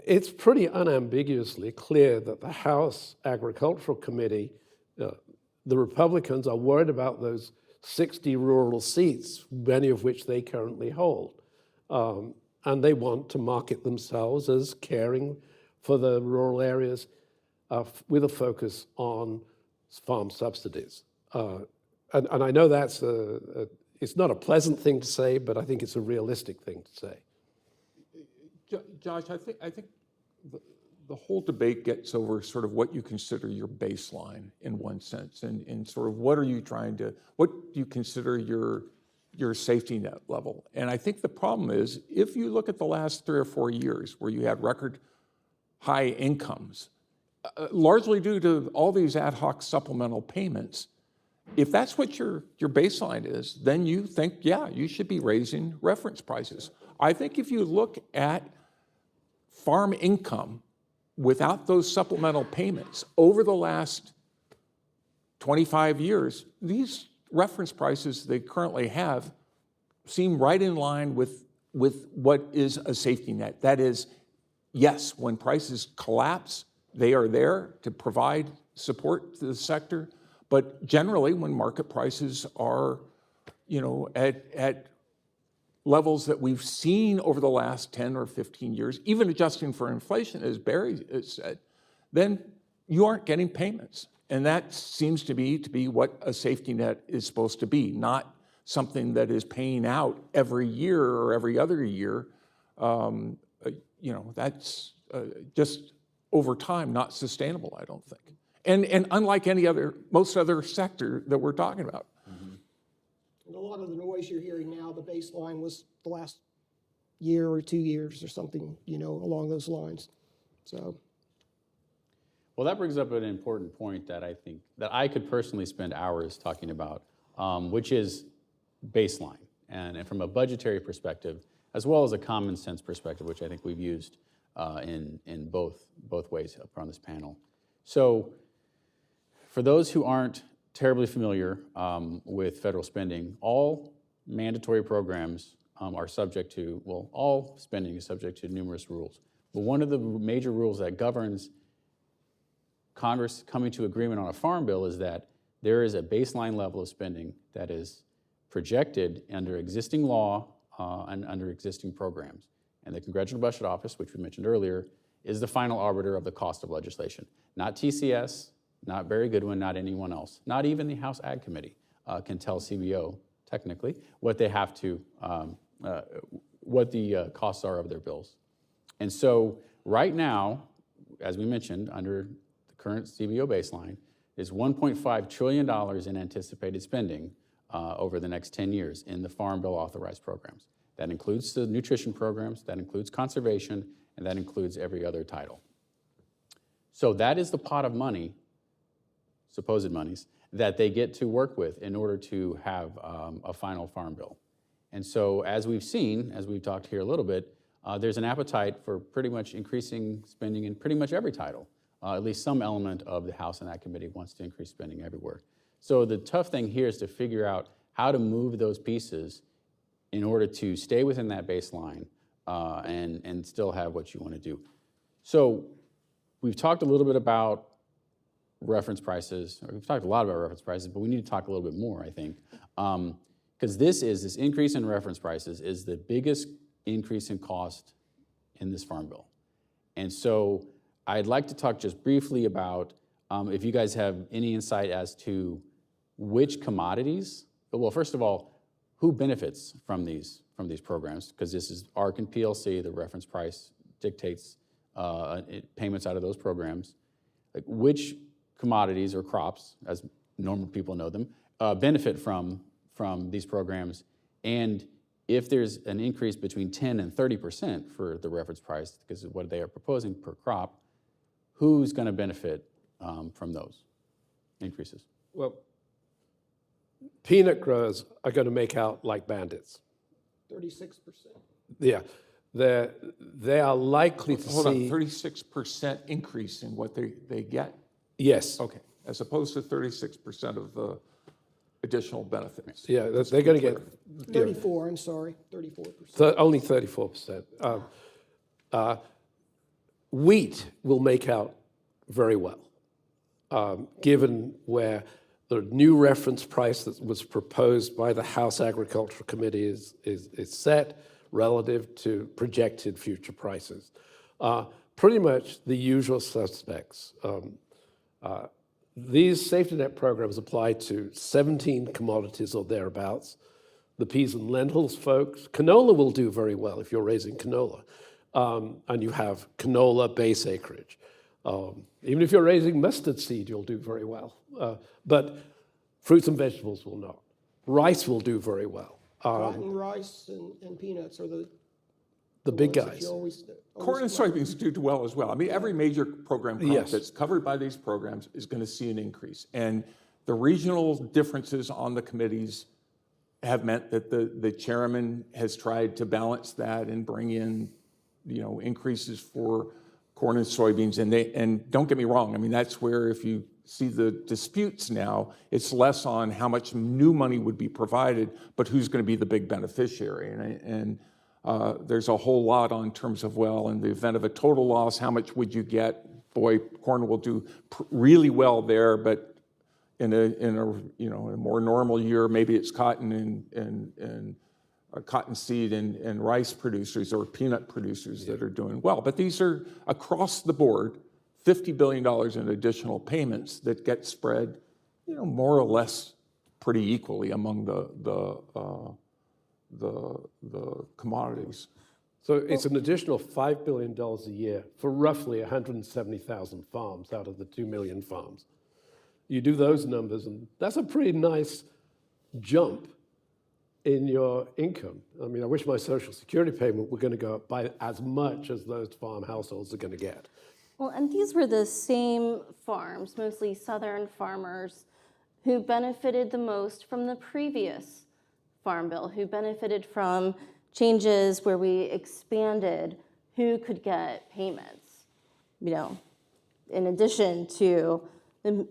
it's pretty unambiguously clear that the House Agricultural Committee, the Republicans are worried about those 60 rural seats, many of which they currently hold. And they want to market themselves as caring for the rural areas with a focus on farm subsidies. And I know that's it's not a pleasant thing to say, but I think it's a realistic thing to say. Josh, I think the whole debate gets over sort of what you consider your baseline in one sense, and sort of what do you consider your safety net level? And I think the problem is, if you look at the last 3 or 4 years where you had record high incomes, largely due to all these ad hoc supplemental payments, if that's what your baseline is, then you think, yeah, you should be raising reference prices. I think if you look at farm income without those supplemental payments over the last 25 years, these reference prices they currently have seem right in line with what is a safety net. That is, yes, when prices collapse, they are there to provide support to the sector. But generally, when market prices are, at levels that we've seen over the last 10 or 15 years, even adjusting for inflation, as Barry has said, then you aren't getting payments. And that seems to be what a safety net is supposed to be, not something that is paying out every year or every other year. That's just over time not sustainable, I don't think. And unlike most other sector that we're talking about. And a lot of the noise you're hearing now, the baseline was the last year or 2 years or something, along those lines. So. Well, that brings up an important point that I think that I could personally spend hours talking about, which is baseline, and from a budgetary perspective, as well as a common sense perspective, which I think we've used in both ways up on this panel. So, for those who aren't terribly familiar with federal spending, all mandatory programs are subject to, all spending is subject to numerous rules. But one of the major rules that governs Congress coming to agreement on a farm bill is that there is a baseline level of spending that is projected under existing law and under existing programs. And the Congressional Budget Office, which we mentioned earlier, is the final arbiter of the cost of legislation. Not TCS, not Barry Goodwin, not anyone else. Not even the House Ag Committee can tell CBO, technically, what they have to, what the costs are of their bills. And so right now, as we mentioned, under the current CBO baseline, is $1.5 trillion in anticipated spending over the next 10 years in the Farm Bill authorized programs. That includes the nutrition programs, that includes conservation, and that includes every other title. So that is the pot of money, supposed monies, that they get to work with in order to have a final farm bill. And so as we've seen, as we've talked here a little bit, there's an appetite for pretty much increasing spending in pretty much every title. At least some element of the House and that committee wants to increase spending everywhere. So the tough thing here is to figure out how to move those pieces in order to stay within that baseline and still have what you want to do. So we've talked a little bit about reference prices. We've talked a lot about reference prices, but we need to talk a little bit more, I think. Because this increase in reference prices is the biggest increase in cost in this farm bill. And so I'd like to talk just briefly about if you guys have any insight as to which commodities, well, first of all, who benefits from these programs? Because this is ARC and PLC, the reference price dictates payments out of those programs. Like which commodities or crops, as normal people know them, benefit from these programs, and if there's an increase between 10 and 30% for the reference price, because of what they are proposing per crop, who's going to benefit from those increases? Well, peanut growers are going to make out like bandits. 36%. Yeah, they are likely to Hold on, see. 36% increase in what they get? Yes. Okay, as opposed to 36% of the additional benefits. Yeah, they're going to get 34, I'm sorry, 34%. only 34%. Wheat will make out very well, given where the new reference price that was proposed by the House Agricultural Committee is set relative to projected future prices. Pretty much the usual suspects. These safety net programs apply to 17 commodities or thereabouts. The peas and lentils folks, canola will do very well if you're raising canola. And you have canola base acreage. Even if you're raising mustard seed, you'll do very well. But fruits and vegetables will not. Rice will do very well. Cotton, rice, and peanuts are the big ones that guys. you always Corn and soybeans do well as well. I mean, every major program crop Yes. that's covered by these programs is going to see an increase. And the regional differences on the committees have meant that the chairman has tried to balance that and bring in, increases for corn and soybeans. And don't get me wrong, I mean, that's where if you see the disputes now, it's less on how much new money would be provided, but who's going to be the big beneficiary. And there's a whole lot on terms of, well, in the event of a total loss, how much would you get? Boy, corn will do really well there, but in a more normal year, maybe it's cotton and cottonseed and rice producers or peanut producers that are doing well. But these are across the board, $50 billion in additional payments that get spread, more or less pretty equally among the commodities. So it's an additional $5 billion a year for roughly 170,000 farms out of the 2 million farms. You do those numbers, and that's a pretty nice jump in your income. I mean, I wish my Social Security payment were going to go up by as much as those farm households are going to get. Well, and these were the same farms, mostly southern farmers, who benefited the most from the previous farm bill, who benefited from changes where we expanded who could get payments, in addition to the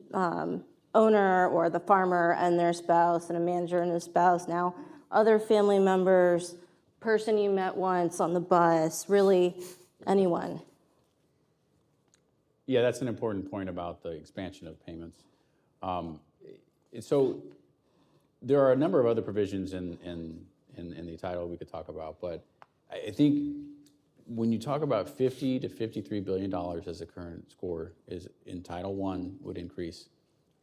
owner or the farmer and their spouse and a manager and his spouse. Now, other family members, person you met once on the bus, really anyone. Yeah, that's an important point about the expansion of payments. So there are a number of other provisions in the title we could talk about, but I think when you talk about $50 to $53 billion as the current score is in Title I would increase,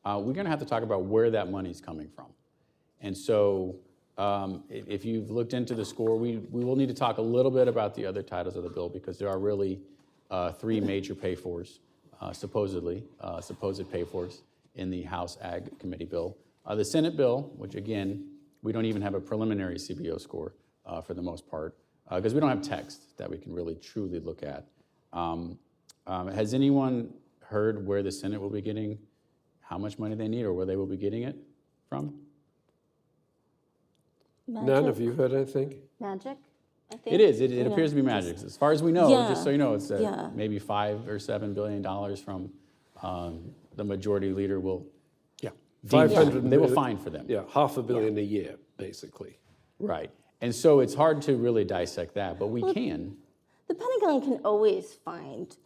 we're going to have to talk about where that money's coming from. And so if you've looked into the score, we will need to talk a little bit about the other titles of the bill because there are really three major pay-fors, supposed pay-fors in the House Ag Committee bill. The Senate bill, which again, we don't even have a preliminary CBO score for the most part, because we don't have text that we can really truly look at. Has anyone heard where the Senate will be getting, how much money they need, or where they will be getting it from? None, have you heard anything? Magic, I think. It is. It appears to be magic. As far as we know, Yeah. just so you know, it's Yeah. maybe $5 or $7 billion from the majority leader will. Yeah. deem 500 They will million- fine for them. Yeah, $500 million a year, basically. Right. And so it's hard to really dissect that, but we can. The Pentagon can always find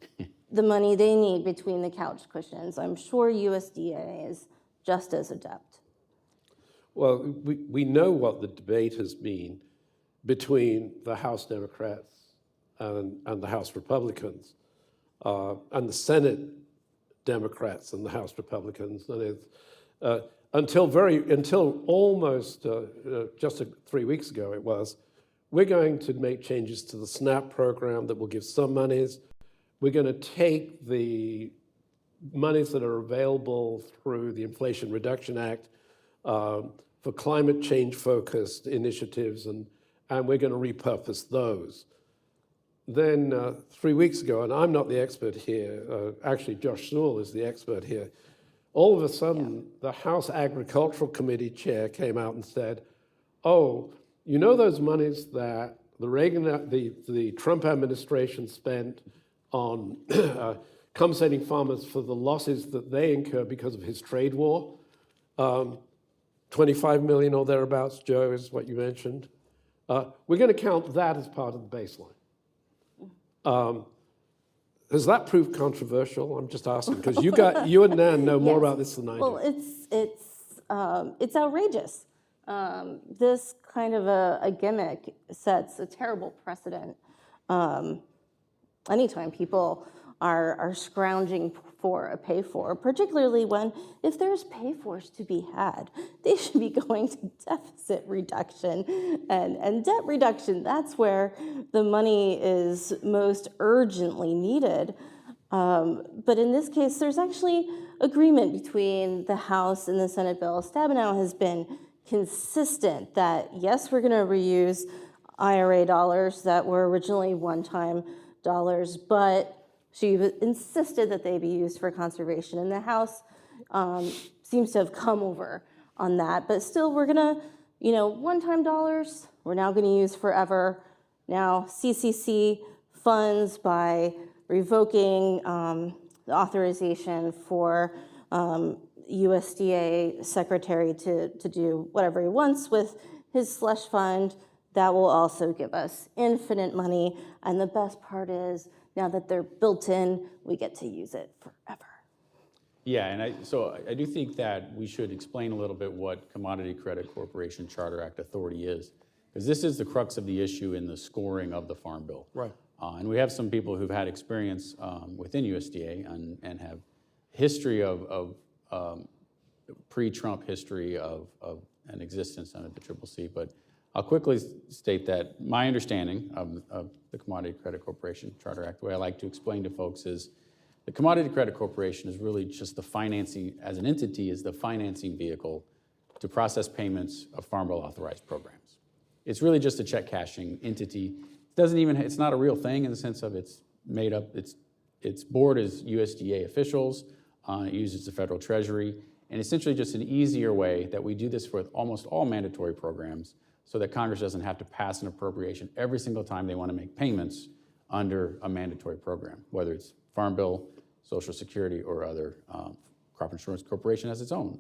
the money they need between the couch cushions. I'm sure USDA is just as adept. Well, we know what the debate has been between the House Democrats and the House Republicans, and the Senate Democrats and the House Republicans. And it's, until almost just 3 weeks ago it was, we're going to make changes to the SNAP program that will give some monies. We're going to take the monies that are available through the Inflation Reduction Act for climate change focused initiatives, and we're going to repurpose those. Then 3 weeks ago, and I'm not the expert here, actually Josh Sewell is the expert here, all of a sudden the House Agricultural Committee chair came out and said, oh, you know those monies that the Trump administration spent on compensating farmers for the losses that they incur because of his trade war? 25 million or thereabouts, Joe, is what you mentioned. We're going to count that as part of the baseline. Has that proved controversial? I'm just asking because you and Nan know more about this than I do. Well, it's outrageous. This kind of a gimmick sets a terrible precedent. Anytime people are scrounging for a pay-for, particularly when, if there's pay-fors to be had, they should be going to deficit reduction and debt reduction. That's where the money is most urgently needed. But in this case, there's actually agreement between the House and the Senate bill. Stabenow has been consistent that, yes, we're going to reuse IRA dollars that were originally one-time dollars, but she insisted that they be used for conservation. And the House seems to have come over on that. But still, we're going to, one-time dollars, we're now going to use forever. Now, CCC funds by revoking the authorization for USDA secretary to do whatever he wants with his slush fund. That will also give us infinite money. And the best part is, now that they're built in, we get to use it forever. Yeah, and so I do think that we should explain a little bit what Commodity Credit Corporation Charter Act authority is, because this is the crux of the issue in the scoring of the Farm Bill. Right. And we have some people who've had experience within USDA and have history of pre-Trump history of an existence under the CCC. But I'll quickly state that my understanding of the Commodity Credit Corporation Charter Act, the way I like to explain to folks is the Commodity Credit Corporation is really just the financing, as an entity, is the financing vehicle to process payments of Farm Bill authorized programs. It's really just a check cashing entity. It's not a real thing in the sense of it's made up, its board is USDA officials, it uses the federal treasury, and essentially just an easier way that we do this with almost all mandatory programs so that Congress doesn't have to pass an appropriation every single time they want to make payments under a mandatory program, whether it's Farm Bill, Social Security, or other. Crop Insurance Corporation has its own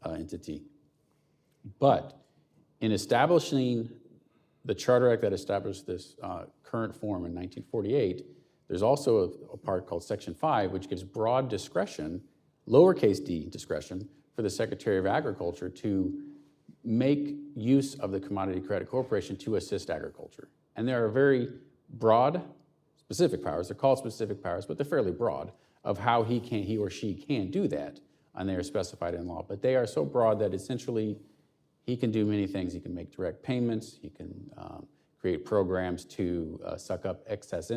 entity. But in establishing the Charter Act that established this current form in 1948, There's also a part called Section 5, which gives broad discretion, lowercase d discretion, for the Secretary of Agriculture to make use of the Commodity Credit Corporation to assist agriculture. And there are very broad, specific powers, they're called specific powers, but they're fairly broad, of how he or she can do that, and they are specified in law. But they are so broad that essentially he can do many things. He can make direct payments, he can create programs to suck up excess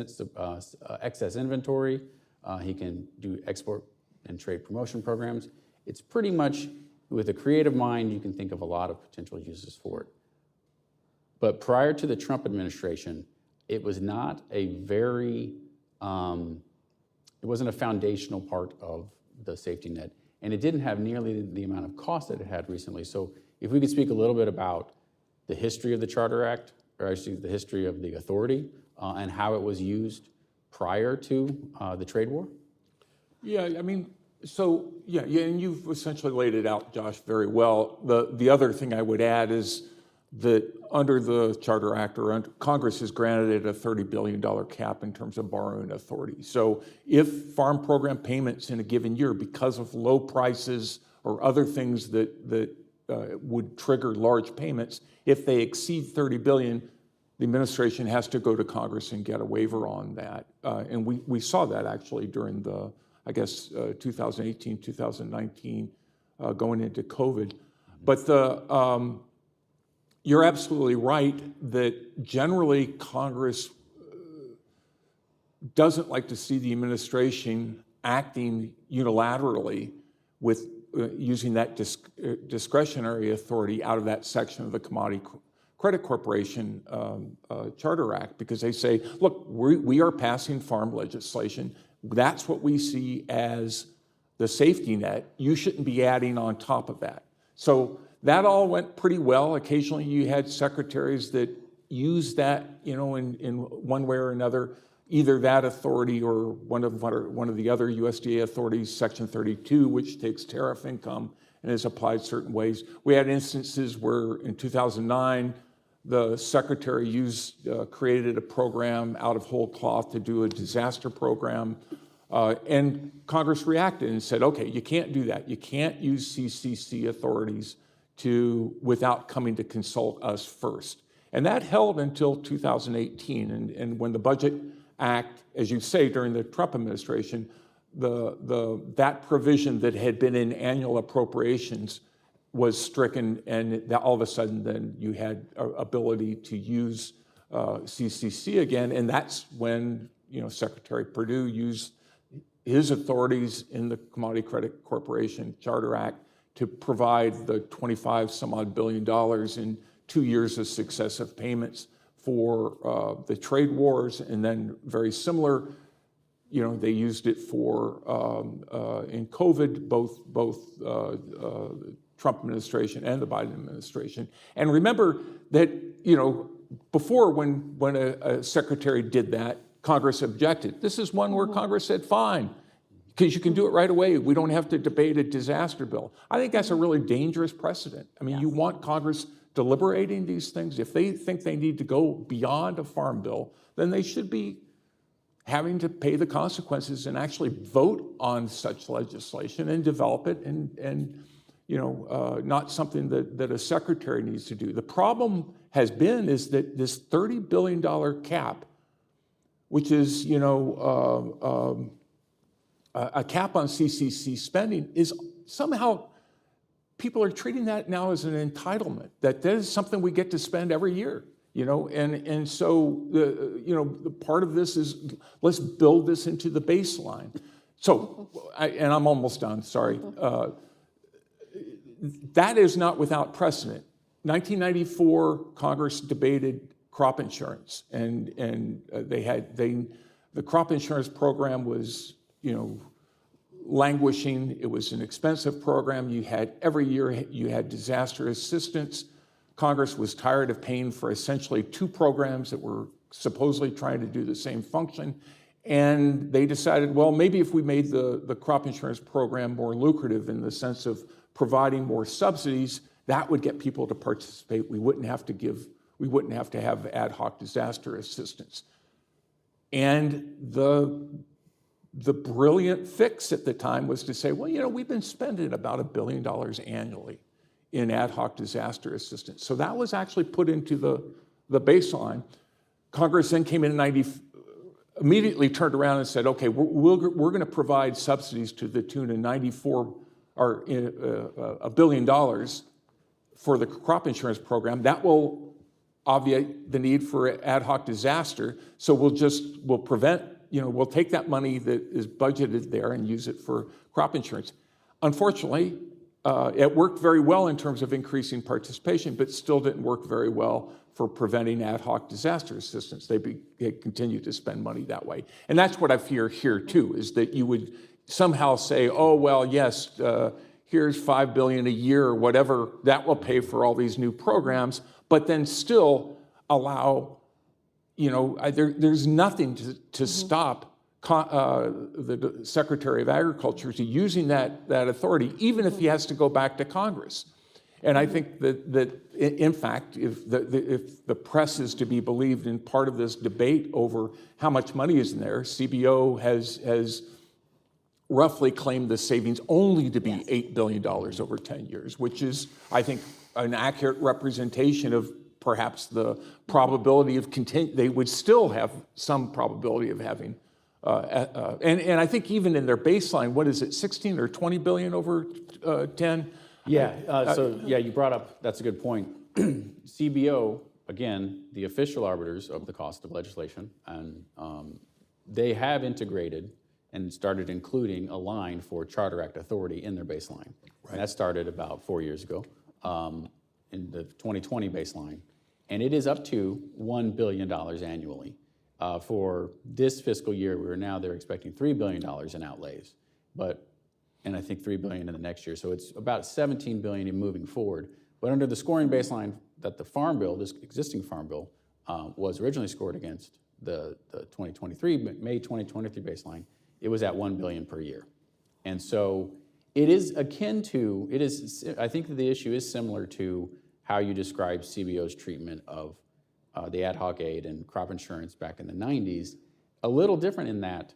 inventory, he can do export and trade promotion programs. It's pretty much, with a creative mind, you can think of a lot of potential uses for it. But prior to the Trump administration, it was not a very, it wasn't a foundational part of the safety net, and it didn't have nearly the amount of cost that it had recently. So if we could speak a little bit about the history of the Charter Act, or actually the history of the authority, and how it was used prior to the trade war? Yeah, I mean, so, yeah, and you've essentially laid it out, Josh, very well. The other thing I would add is that under the Charter Act, Congress has granted it a $30 billion cap in terms of borrowing authority. So if farm program payments in a given year, because of low prices or other things that would trigger large payments, if they exceed $30 billion, the administration has to go to Congress and get a waiver on that. And we saw that actually during the, I guess, 2018, 2019, going into COVID. But you're absolutely right that generally Congress doesn't like to see the administration acting unilaterally with using that discretionary authority out of that section of the Commodity Credit Corporation Charter Act, because they say, look, we are passing farm legislation. That's what we see as the safety net. You shouldn't be adding on top of that. So that all went pretty well. Occasionally you had secretaries that used that, in one way or another, either that authority or one of the other USDA authorities, Section 32, which takes tariff income and is applied certain ways. We had instances where in 2009, the secretary created a program out of whole cloth to do a disaster program, and Congress reacted and said, okay, you can't do that. You can't use CCC authorities without coming to consult us first. And that held until 2018, and when the Budget Act, as you say, during the Trump administration, that provision that had been in annual appropriations was stricken, and all of a sudden then you had ability to use CCC again, and that's when Secretary Perdue used his authorities in the Commodity Credit Corporation Charter Act to provide the 25 some odd billion in 2 years of successive payments for the trade wars, and then very similar, they used it for in COVID, both Trump administration and the Biden administration. And remember that, before when a secretary did that, Congress objected. This is one where Congress said, fine, because you can do it right away. We don't have to debate a disaster bill. I think that's a really dangerous precedent. I mean, You want Congress deliberating these things. If they think they need to go beyond a farm bill, then they should be having to pay the consequences and actually vote on such legislation and develop it, and not something that a secretary needs to do. The problem has been is that this $30 billion cap, which is a cap on CCC spending, is somehow people are treating that now as an entitlement, that is something we get to spend every year. And so the part of this is, let's build this into the baseline. So, and I'm almost done, sorry. That is not without precedent. 1994, Congress debated crop insurance, and the crop insurance program was, languishing. It was an expensive program. Every year you had disaster assistance. Congress was tired of paying for essentially two programs that were supposedly trying to do the same function. And they decided, well, maybe if we made the crop insurance program more lucrative in the sense of providing more subsidies, that would get people to participate. We wouldn't have to have ad hoc disaster assistance. And the brilliant fix at the time was to say, well, you know, we've been spending about $1 billion annually in ad hoc disaster assistance. So that was actually put into the baseline. Congress then came in immediately turned around and said, okay, we're going to provide subsidies to the tune of $1 billion for the crop insurance program. That will obviate the need for ad hoc disaster. So we'll prevent, you know, we'll take that money that is budgeted there and use it for crop insurance. Unfortunately, it worked very well in terms of increasing participation, but still didn't work very well for preventing ad hoc disaster assistance. They continue to spend money that way. And that's what I fear here too, is that you would somehow say, oh, well, yes, here's $5 billion a year or whatever, that will pay for all these new programs, but then still allow, you know, there's nothing to stop the Secretary of Agriculture to using that authority, even if he has to go back to Congress. And I think that in fact, if the press is to be believed in part of this debate over how much money is in there, CBO has roughly claimed the savings only to be $8 billion over 10 years, which is, I think, an accurate representation of perhaps the probability of they would still have some probability of having, and I think even in their baseline, what is it, 16 or 20 billion over 10? Yeah, you brought up, that's a good point. CBO, again, the official arbiters of the cost of legislation, and they have integrated and started including a line for Charter Act authority in their baseline. Right. And that started about 4 years ago in the 2020 baseline. And it is up to $1 billion annually. For this fiscal year, they're expecting $3 billion in outlays, and I think $3 billion in the next year. So it's about $17 billion in moving forward. But under the scoring baseline that the Farm Bill, this existing Farm Bill, was originally scored against the May 2023 baseline, it was at $1 billion per year. And so it is akin to, I think that the issue is similar to how you describe CBO's treatment of the ad hoc aid and crop insurance back in the 90s. A little different in that,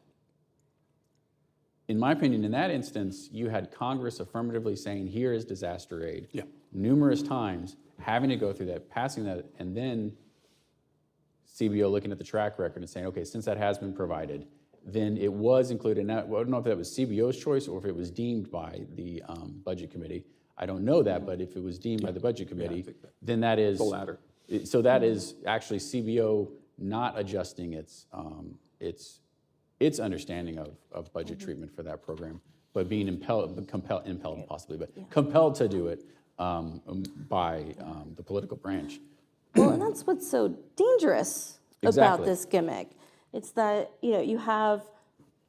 in my opinion, in that instance, you had Congress affirmatively saying, here is disaster aid, numerous times, having to go through that, passing that, and then CBO looking at the track record and saying, okay, since that has been provided, then it was included. Now, I don't know if that was CBO's choice or if it was deemed by the Budget Committee. I don't know that, but if it was deemed by the Budget Committee, then that is... The latter. So that is actually CBO not adjusting its understanding of budget treatment for that program, but being compelled to do it by the political branch. Well, and that's what's so dangerous about this gimmick. It's that, you know, you have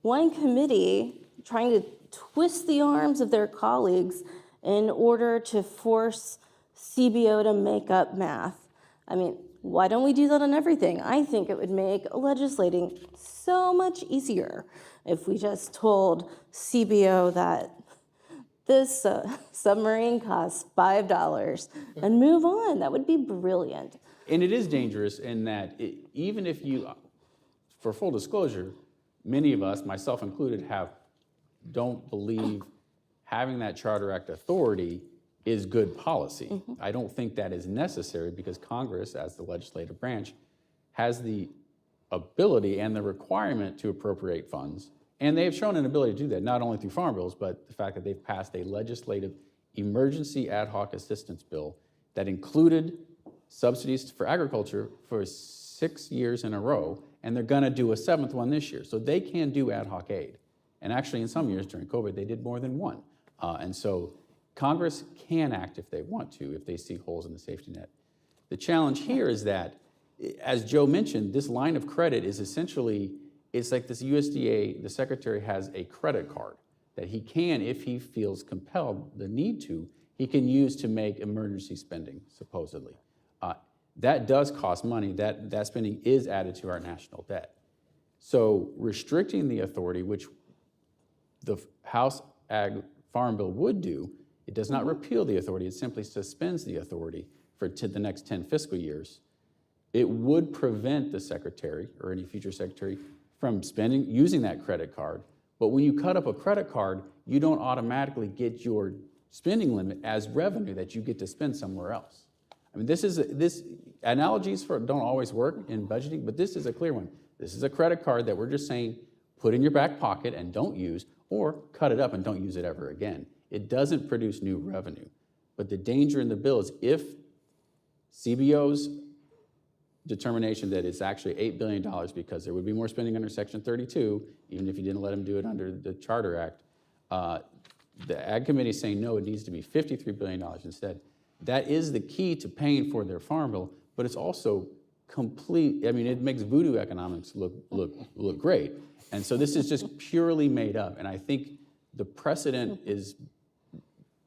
one committee trying to twist the arms of their colleagues in order to force CBO to make up math. I mean, why don't we do that on everything? I think it would make legislating so much easier if we just told CBO that this submarine costs $5 and move on. That would be brilliant. And it is dangerous in that even if you, for full disclosure, many of us, myself included, don't believe having that Charter Act authority is good policy. Mm-hmm. I don't think that is necessary because Congress, as the legislative branch, has the ability and the requirement to appropriate funds. And they have shown an ability to do that, not only through farm bills, but the fact that they've passed a legislative emergency ad hoc assistance bill that included subsidies for agriculture for 6 years in a row, and they're gonna do a 7th one this year. So they can do ad hoc aid. And actually in some years during COVID, they did more than one. And so Congress can act if they want to, if they see holes in the safety net. The challenge here is that, as Joe mentioned, this line of credit is essentially, it's like this USDA, the secretary has a credit card that he can, if he feels compelled, the need to, he can use to make emergency spending, supposedly. That does cost money. That spending is added to our national debt. So restricting the authority, which the House Ag Farm Bill would do, it does not repeal the authority, it simply suspends the authority to the next 10 fiscal years, it would prevent the secretary or any future secretary from using that credit card. But when you cut up a credit card, you don't automatically get your spending limit as revenue that you get to spend somewhere else. I mean, this analogies don't always work in budgeting, but this is a clear one. This is a credit card that we're just saying, put in your back pocket and don't use, or cut it up and don't use it ever again. It doesn't produce new revenue. But the danger in the bill is if CBO's determination that it's actually $8 billion because there would be more spending under Section 32, even if you didn't let them do it under the Charter Act, the Ag Committee is saying, no, it needs to be $53 billion instead. That is the key to paying for their farm bill, but it's also complete, I mean, it makes voodoo economics look great. And so this is just purely made up. And I think the precedent is,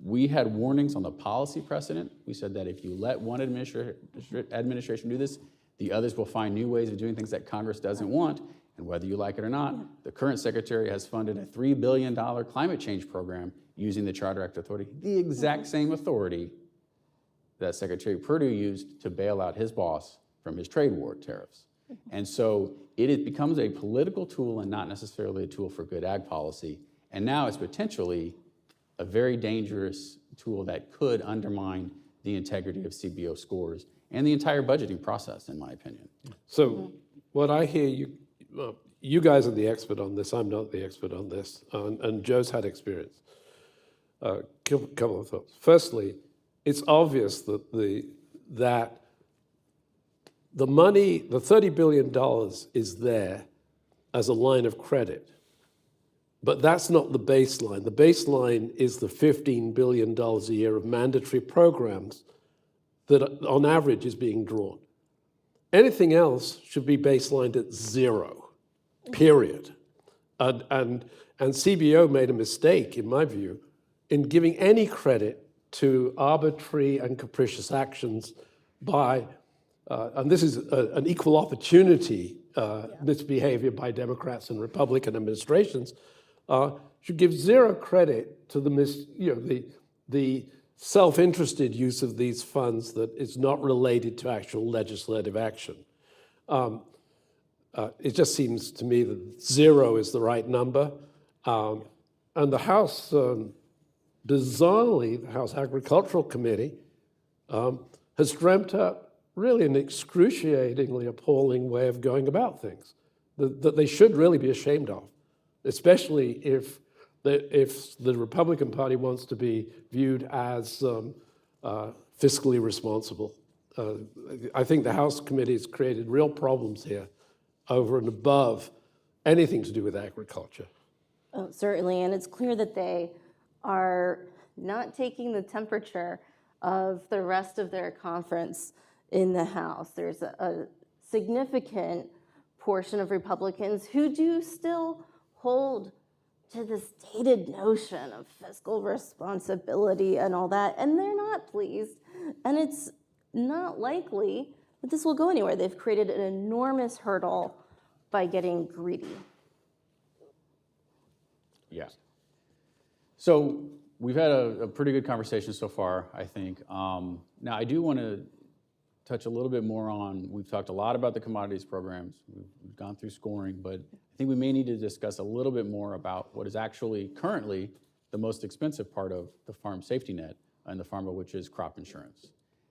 we had warnings on the policy precedent. We said that if you let one administration do this, the others will find new ways of doing things that Congress doesn't want. And whether you like it or not, the current secretary has funded a $3 billion climate change program using the Charter Act authority, the exact same authority that Secretary Perdue used to bail out his boss from his trade war tariffs. And so it becomes a political tool and not necessarily a tool for good ag policy. And now it's potentially a very dangerous tool that could undermine the integrity of CBO scores and the entire budgeting process, in my opinion. So what I hear you guys are the expert on this. I'm not the expert on this, and Joe's had experience. Couple of thoughts. Firstly, it's obvious that the money, the $30 billion is there as a line of credit, but that's not the baseline. The baseline is the $15 billion a year of mandatory programs that on average is being drawn. Anything else should be baselined at zero, period. And CBO made a mistake, in my view, in giving any credit to arbitrary and capricious actions by, and this is an equal opportunity misbehavior by Democrats and Republican administrations, should give zero credit to the self-interested use of these funds that is not related to actual legislative action. It just seems to me that zero is the right number. And the House, bizarrely, the House Agricultural Committee has dreamt up really an excruciatingly appalling way of going about things that they should really be ashamed of, especially if the Republican Party wants to be viewed as fiscally responsible. I think the House committee has created real problems here over and above anything to do with agriculture. Oh, certainly, and it's clear that they are not taking the temperature of the rest of their conference in the House. There's a significant portion of Republicans who do still hold to this dated notion of fiscal responsibility and all that, and they're not pleased. And it's not likely that this will go anywhere. They've created an enormous hurdle by getting greedy. Yeah. So we've had a pretty good conversation so far, I think. Now, I do want to touch a little bit more on, we've talked a lot about the commodities programs. We've gone through scoring, but I think we may need to discuss a little bit more about what is actually currently the most expensive part of the farm safety net and the farm bill, which is crop insurance.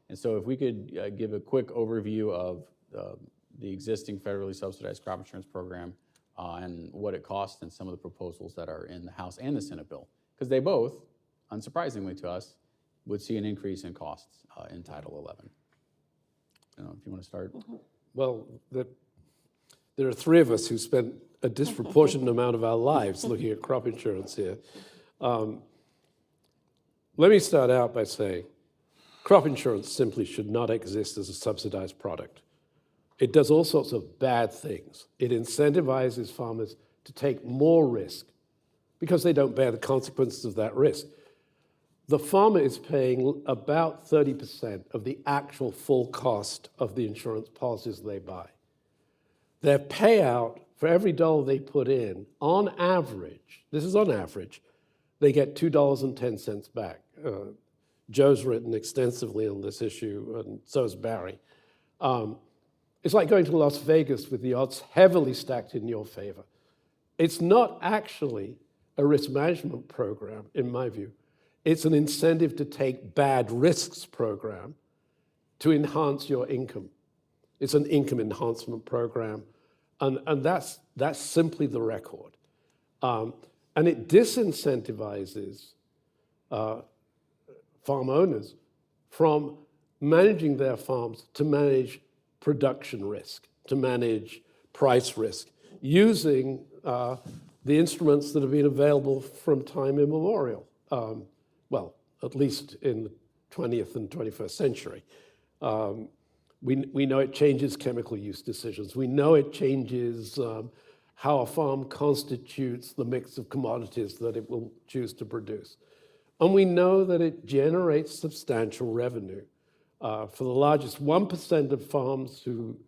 And so if we could give a quick overview of the existing federally subsidized crop insurance program and what it costs and some of the proposals that are in the House and the Senate bill. Because they both, unsurprisingly to us, would see an increase in costs in Title 11. I don't know if you want to start. Well, there are three of us who spent a disproportionate amount of our lives looking at crop insurance here. Let me start out by saying crop insurance simply should not exist as a subsidized product. It does all sorts of bad things. It incentivizes farmers to take more risk because they don't bear the consequences of that risk. The farmer is paying about 30% of the actual full cost of the insurance policies they buy. Their payout for every dollar they put in, on average, this is on average, they get $2.10 back. Joe's written extensively on this issue, and so has Barry. It's like going to Las Vegas with the odds heavily stacked in your favor. It's not actually a risk management program, in my view. It's an incentive to take bad risks program to enhance your income. It's an income enhancement program, and that's simply the record. And it disincentivizes farm owners from managing their farms to manage production risk, to manage price risk, using the instruments that have been available from time immemorial. Well, at least in the 20th and 21st century. We know it changes chemical use decisions. We know it changes how a farm constitutes the mix of commodities that it will choose to produce. And we know that it generates substantial revenue. For the largest 1% of farms who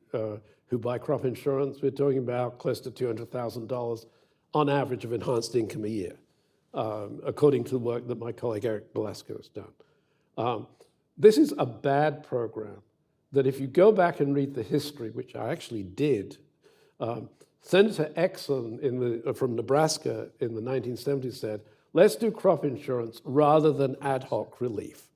buy crop insurance, we're talking about close to $200,000 on average of enhanced income a year, according to the work that my colleague Eric Belasco has done. This is a bad program that if you go back and read the history, which I actually did, Senator Exon from Nebraska in the 1970s said, let's do crop insurance rather than ad hoc relief,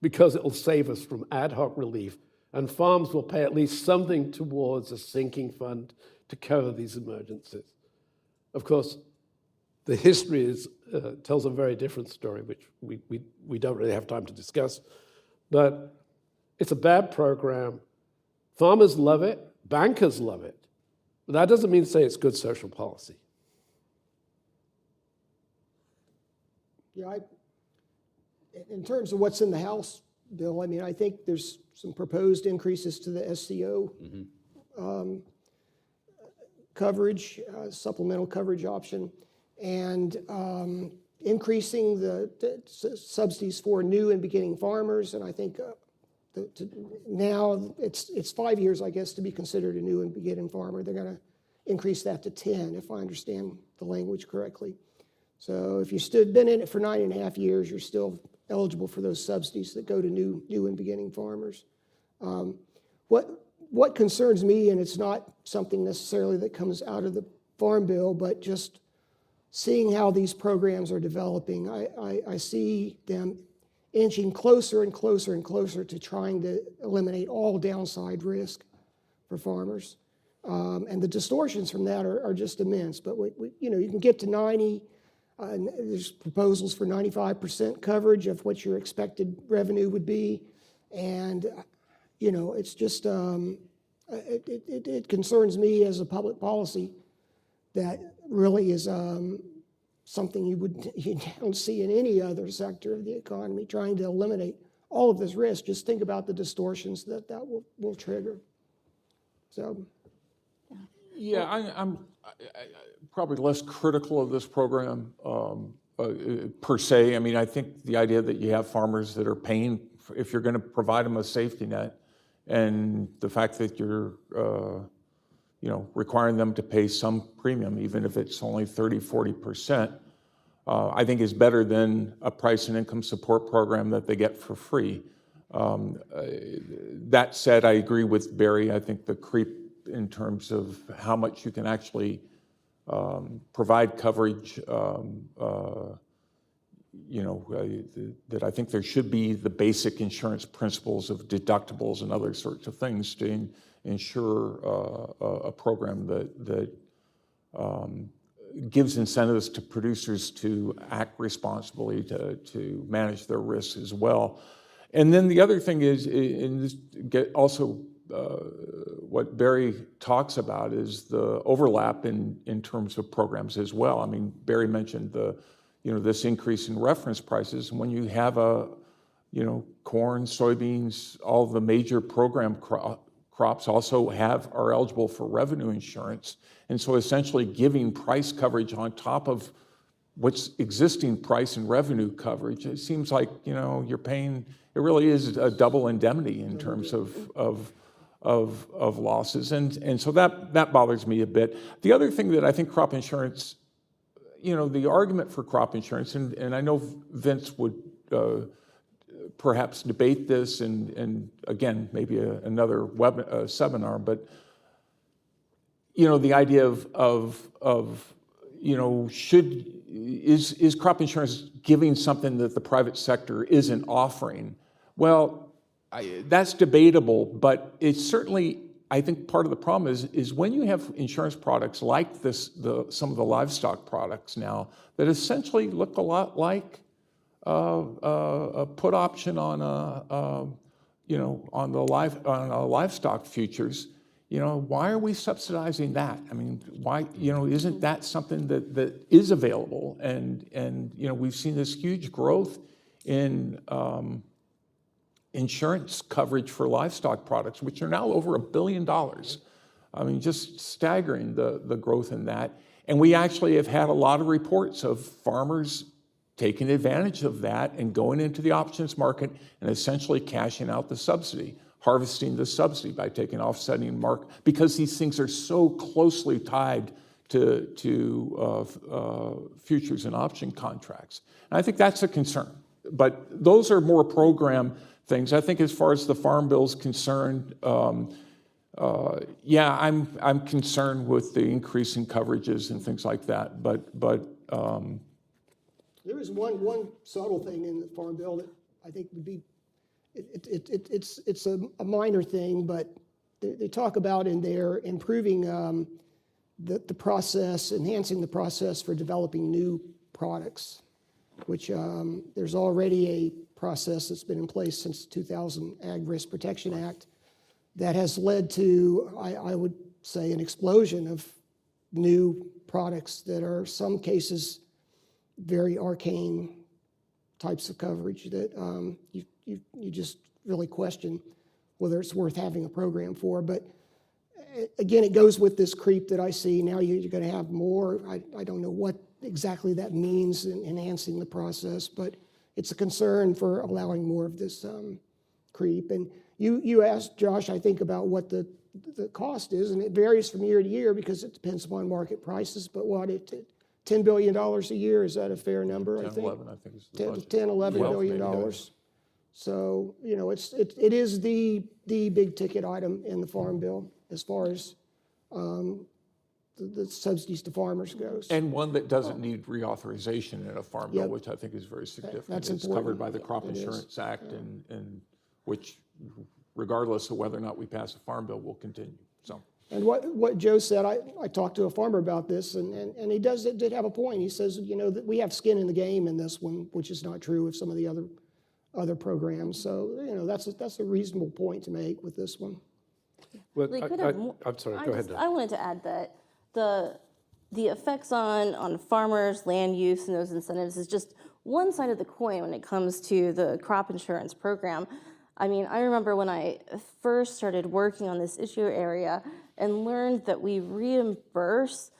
because it will save us from ad hoc relief, and farms will pay at least something towards a sinking fund to cover these emergencies. Of course, the history tells a very different story, which we don't really have time to discuss, but it's a bad program. Farmers love it, bankers love it, but that doesn't mean to say it's good social policy. Yeah, in terms of what's in the House bill, I mean, I think there's some proposed increases to the SCO coverage, supplemental coverage option, and increasing the subsidies for new and beginning farmers. And I think now it's 5 years, I guess, to be considered a new and beginning farmer. They're going to increase that to 10, if I understand the language correctly. So if you've been in it for 9.5 years, you're still eligible for those subsidies that go to new and beginning farmers. What concerns me, and it's not something necessarily that comes out of the Farm Bill, but just seeing how these programs are developing, I see them inching closer and closer and closer to trying to eliminate all downside risk for farmers. And the distortions from that are just immense. But you can get to 90. There's proposals for 95% coverage of what your expected revenue would be, and it's just it concerns me as a public policy that really is something you don't see in any other sector of the economy, trying to eliminate all of this risk. Just think about the distortions that will trigger. So, yeah, I'm probably less critical of this program per se. I mean, I think the idea that you have farmers that are paying, if you're going to provide them a safety net, and the fact that you're requiring them to pay some premium, even if it's only 30-40%, I think is better than a price and income support program that they get for free. That said, I agree with Barry. I think the creep in terms of how much you can actually provide coverage, that I think there should be the basic insurance principles of deductibles and other sorts of things to ensure a program that gives incentives to producers to act responsibly, to manage their risks as well. And then the other thing is, what Barry talks about is the overlap in terms of programs as well. I mean, Barry mentioned this increase in reference prices. And when you have corn, soybeans, all the major program crops also are eligible for revenue insurance. And so essentially giving price coverage on top of what's existing price and revenue coverage, it seems like, you're paying, it really is a double indemnity in terms of losses. And so that bothers me a bit. The other thing that I think crop insurance, the argument for crop insurance, and I know Vince would perhaps debate this and again, maybe another seminar, but the idea of is crop insurance giving something that the private sector isn't offering? Well, that's debatable, but it's certainly, I think part of the problem is when you have insurance products like some of the livestock products now that essentially look a lot like a put option on on livestock futures. Why are we subsidizing that? I mean, why, isn't that something that is available? And we've seen this huge growth in insurance coverage for livestock products, which are now over $1 billion. I mean, just staggering the growth in that. And we actually have had a lot of reports of farmers taking advantage of that and going into the options market and essentially cashing out the subsidy, harvesting the subsidy by taking offsetting mark, because these things are so closely tied to futures and option contracts. And I think that's a concern. But those are more program things. I think as far as the Farm Bill is concerned, yeah, I'm concerned with the increase in coverages and things like that. But there is one subtle thing in the Farm Bill that I think would be, it's a minor thing, but they talk about in there improving the process, enhancing the process for developing new products, which there's already a process that's been in place since 2000 Ag Risk Protection Act that has led to, I would say, an explosion of new products that are, some cases, very arcane types of coverage that you just really question whether it's worth having a program for. But again, it goes with this creep that I see. Now you're going to have more. I don't know what exactly that means in enhancing the process, but it's a concern for allowing more of this creep. And you asked, Josh, I think, about what the cost is, and it varies from year to year because it depends upon market prices. But what, $10 billion a year, is that a fair number? 10, 11, I think is the budget. 10, $11 billion. Dollars. So, it is the big ticket item in the Farm Bill as far as the subsidies to farmers goes. And one that doesn't need reauthorization in a Farm Bill, Yep. which I think is very significant. That's it's important. covered by the Crop Insurance Act, and which, regardless of whether or not we pass a Farm Bill, will continue. So. And what Joe said, I talked to a farmer about this, and he did have a point. He says, that we have skin in the game in this one, which is not true of some of the other programs. So, that's a reasonable point to make with this one. Well, They could have more. I'm sorry, go ahead. I wanted to add that the effects on farmers, land use, and those incentives is just one side of the coin when it comes to the crop insurance program. I mean, I remember when I first started working on this issue area and learned that we reimburse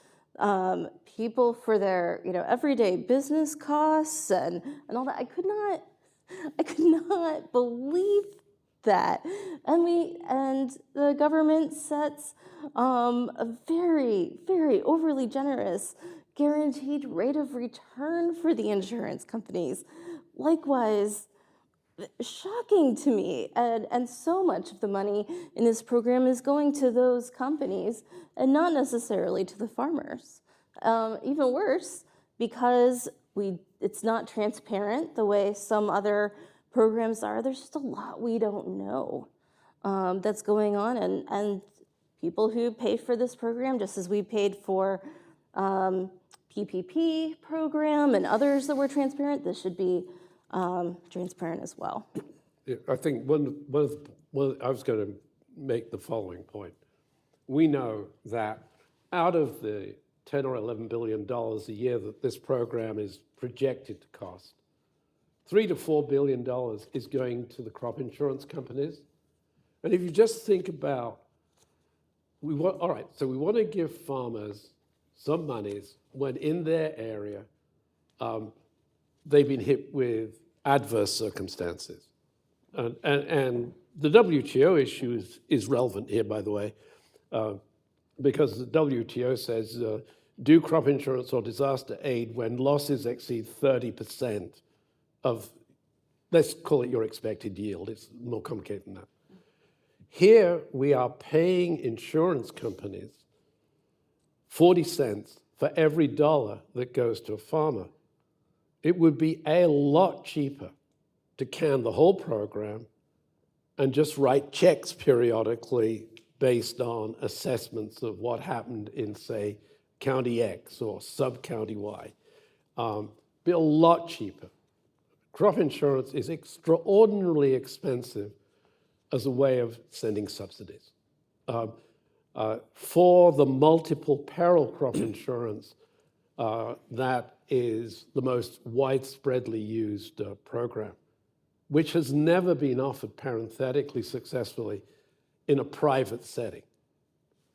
people for their everyday business costs and all that. I could not believe that. And the government sets a very, very overly generous guaranteed rate of return for the insurance companies. Likewise, shocking to me. And so much of the money in this program is going to those companies and not necessarily to the farmers. Even worse, because it's not transparent the way some other programs are. There's just a lot we don't know that's going on. And people who pay for this program, just as we paid for PPP program and others that were transparent, this should be transparent as well. Yeah, I think I was going to make the following point. We know that out of the $10 or $11 billion a year that this program is projected to cost, $3 to $4 billion is going to the crop insurance companies. And if you just think about, we want to give farmers some monies when in their area they've been hit with adverse circumstances. And the WTO issue is relevant here, by the way, because the WTO says do crop insurance or disaster aid when losses exceed 30% of let's call it your expected yield. It's more complicated than that. Here, we are paying insurance companies 40 cents for every dollar that goes to a farmer. It would be a lot cheaper to can the whole program and just write checks periodically based on assessments of what happened in, say, County X or sub-County Y. Be a lot cheaper. Crop insurance is extraordinarily expensive as a way of sending subsidies. For the multiple peril crop insurance, that is the most widespreadly used program, which has never been offered parenthetically successfully in a private setting.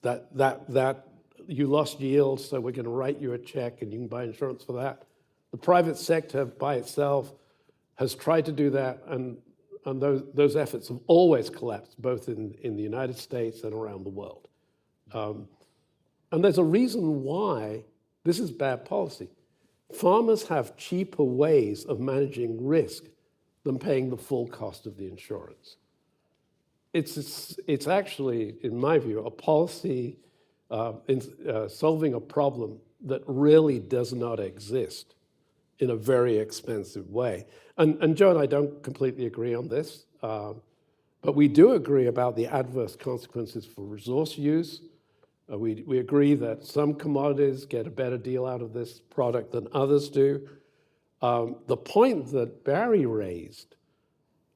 That you lost yield, so we're going to write you a check and you can buy insurance for that. The private sector by itself has tried to do that, and those efforts have always collapsed, both in the United States and around the world. And there's a reason why this is bad policy. Farmers have cheaper ways of managing risk than paying the full cost of the insurance. It's actually, in my view, a policy in solving a problem that really does not exist in a very expensive way. And Joe and I don't completely agree on this, but we do agree about the adverse consequences for resource use. We agree that some commodities get a better deal out of this product than others do. The point that Barry raised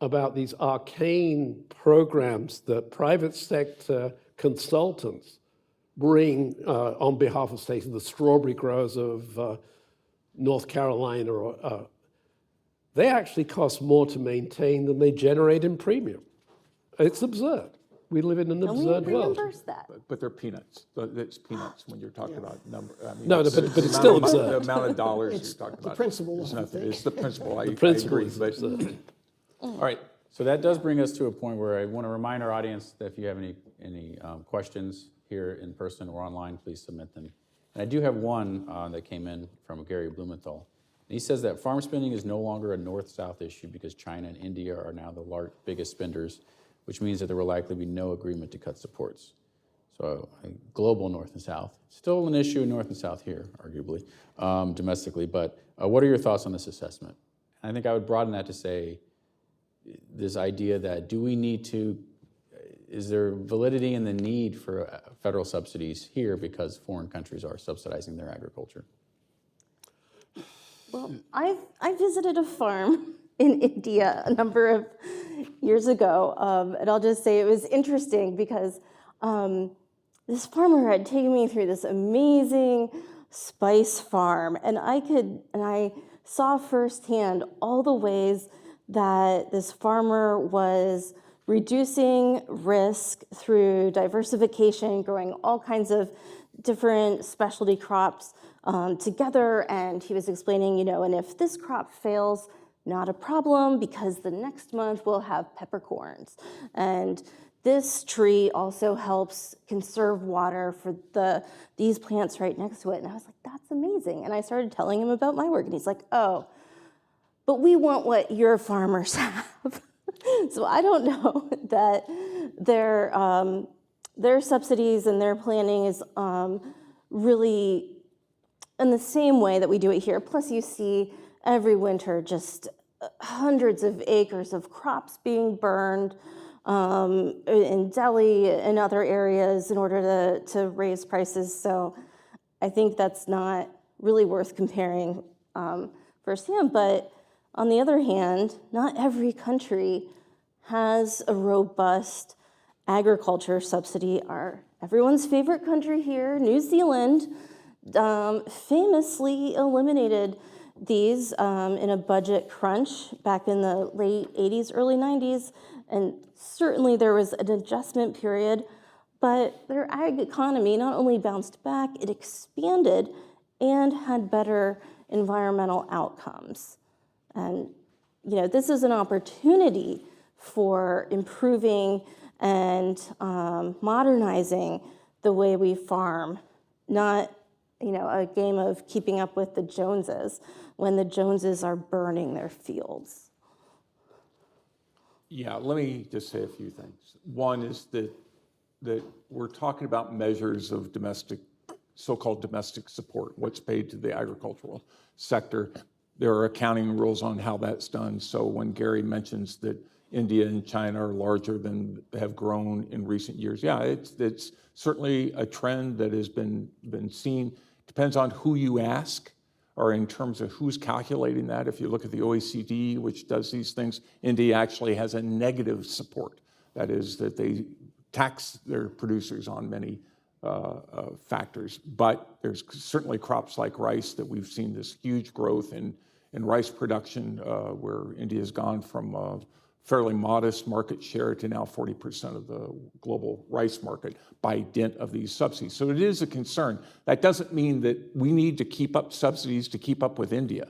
about these arcane programs that private sector consultants bring on behalf of, say, the strawberry growers of North Carolina, or they actually cost more to maintain than they generate in premium. It's absurd. We live in an absurd we world. reimburse that. But they're peanuts. It's peanuts when you're talking about number. I mean, No, but it's still absurd. The amount of dollars It's you're talking the about. principle, It's I nothing. think. It's the principle. I Principle agree. is But absurd. All right, so that does bring us to a point where I want to remind our audience that if you have any questions here in person or online, please submit them. And I do have one that came in from Gary Blumenthal. And he says that farm spending is no longer a north-south issue because China and India are now the biggest spenders, which means that there will likely be no agreement to cut supports. So global north and south. Still an issue in north and south here, arguably, domestically. But what are your thoughts on this assessment? And I think I would broaden that to say this idea that is there validity in the need for federal subsidies here because foreign countries are subsidizing their agriculture? Well, I visited a farm in India a number of years ago, and I'll just say it was interesting because this farmer had taken me through this amazing spice farm, and I saw firsthand all the ways that this farmer was reducing risk through diversification, growing all kinds of different specialty crops together. And he was explaining, and if this crop fails, not a problem, because the next month we'll have peppercorns. And this tree also helps conserve water for these plants right next to it. And I was like, that's amazing. And I started telling him about my work, and he's like, oh, but we want what your farmers have. So I don't know that their subsidies and their planning is really in the same way that we do it here. Plus you see every winter just hundreds of acres of crops being burned in Delhi and other areas in order to raise prices. So I think that's not really worth comparing firsthand. But on the other hand, not every country has a robust agriculture subsidy. Everyone's favorite country here, New Zealand, famously eliminated these in a budget crunch back in the late 80s, early 90s, and certainly there was an adjustment period, but their ag economy not only bounced back, it expanded and had better environmental outcomes. And this is an opportunity for improving and modernizing the way we farm, not a game of keeping up with the Joneses when the Joneses are burning their fields. Yeah, let me just say a few things. One is that we're talking about measures of so-called domestic support, what's paid to the agricultural sector. There are accounting rules on how that's done. So when Gary mentions that India and China are larger than have grown in recent years, yeah, it's certainly a trend that has been seen. Depends on who you ask, or in terms of who's calculating that. If you look at the OECD, which does these things, India actually has a negative support. That is, that they tax their producers on many factors. But there's certainly crops like rice that we've seen this huge growth in rice production, where India has gone from a fairly modest market share to now 40% of the global rice market by dint of these subsidies. So it is a concern. That doesn't mean that we need to keep up subsidies to keep up with India.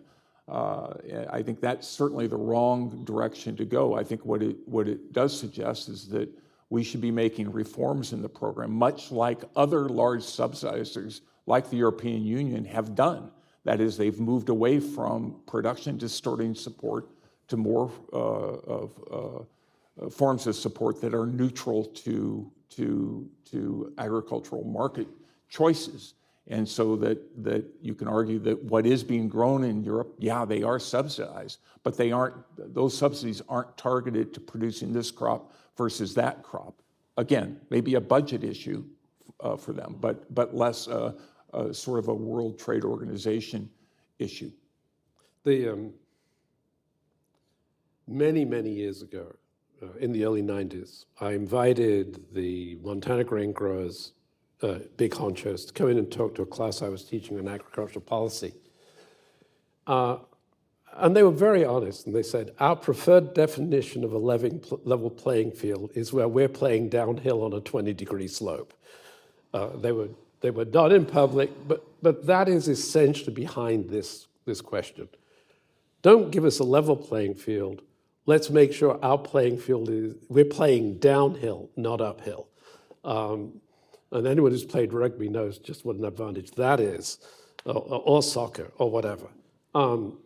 I think that's certainly the wrong direction to go. I think what it does suggest is that we should be making reforms in the program, much like other large subsidizers like the European Union have done. That is, they've moved away from production distorting support to more forms of support that are neutral to agricultural market choices. And so that you can argue that what is being grown in Europe, yeah, they are subsidized, but those subsidies aren't targeted to producing this crop versus that crop. Again, maybe a budget issue for them, but less sort of a World Trade Organization issue. Many years ago, in the early 90s, I invited the Montana grain growers, big honchos, to come in and talk to a class I was teaching on agricultural policy. And they were very honest, and they said, our preferred definition of a level playing field is where we're playing downhill on a 20-degree slope. They were not in public, but that is essentially behind this question. Don't give us a level playing field. Let's make sure our playing field we're playing downhill, not uphill. And anyone who's played rugby knows just what an advantage that is, or soccer, or whatever. I'm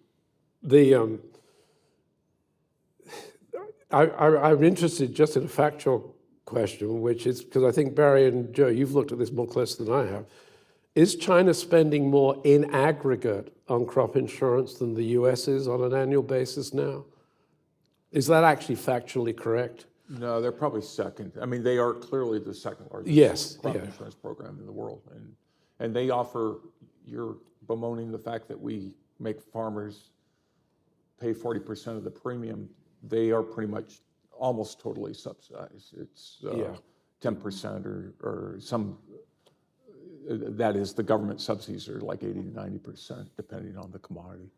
interested just in a factual question, which is, because I think Barry and Joe, you've looked at this more closely than I have. Is China spending more in aggregate on crop insurance than the US is on an annual basis now? Is that actually factually correct? No, they're probably second. I mean, they are clearly the second largest crop insurance program in the world. And they offer, you're bemoaning the fact that we make farmers pay 40% of the premium. They are pretty much almost totally subsidized. It's 10% or some, that is, the government subsidies are like 80 to 90%, depending on the commodity.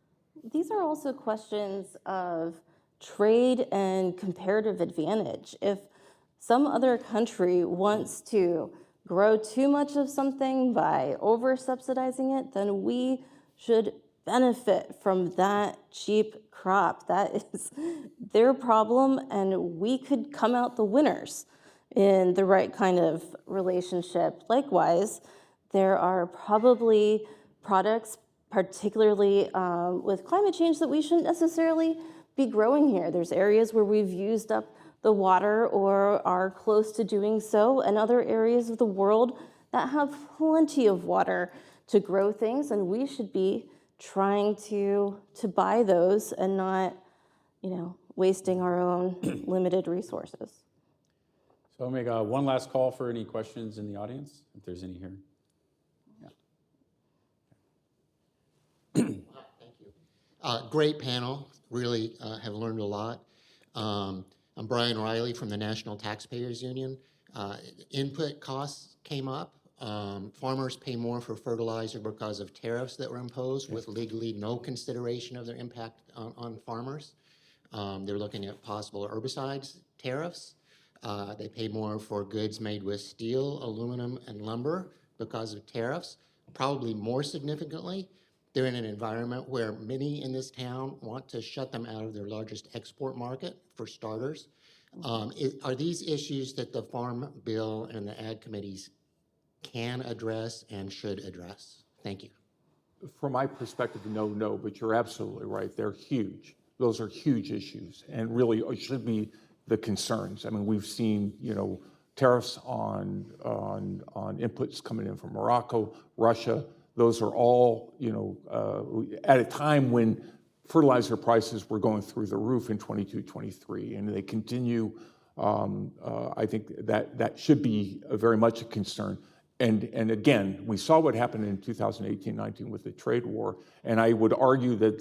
These are also questions of trade and comparative advantage. If some other country wants to grow too much of something by over-subsidizing it, then we should benefit from that cheap crop. That is their problem, and we could come out the winners in the right kind of relationship. Likewise, there are probably products, particularly with climate change, that we shouldn't necessarily be growing here. There's areas where we've used up the water or are close to doing so, and other areas of the world that have plenty of water to grow things, and we should be trying to buy those and not, wasting our own limited resources. So I'll make one last call for any questions in the audience, if there's any here. Thank you. Great panel. Really have learned a lot. I'm Brian Riley from the National Taxpayers Union. Input costs came up. Farmers pay more for fertilizer because of tariffs that were imposed with legally no consideration of their impact on farmers. They're looking at possible herbicides tariffs. They pay more for goods made with steel, aluminum, and lumber because of tariffs. Probably more significantly, they're in an environment where many in this town want to shut them out of their largest export market, for starters. Are these issues that the Farm Bill and the Ag Committees can address and should address? Thank you. From my perspective, no, but you're absolutely right. They're huge. Those are huge issues and really should be the concerns. I mean, we've seen, tariffs on inputs coming in from Morocco, Russia. Those are all, at a time when fertilizer prices were going through the roof in 22, 23, and they continue. I think that should be very much a concern. And again, we saw what happened in 2018-19 with the trade war, and I would argue that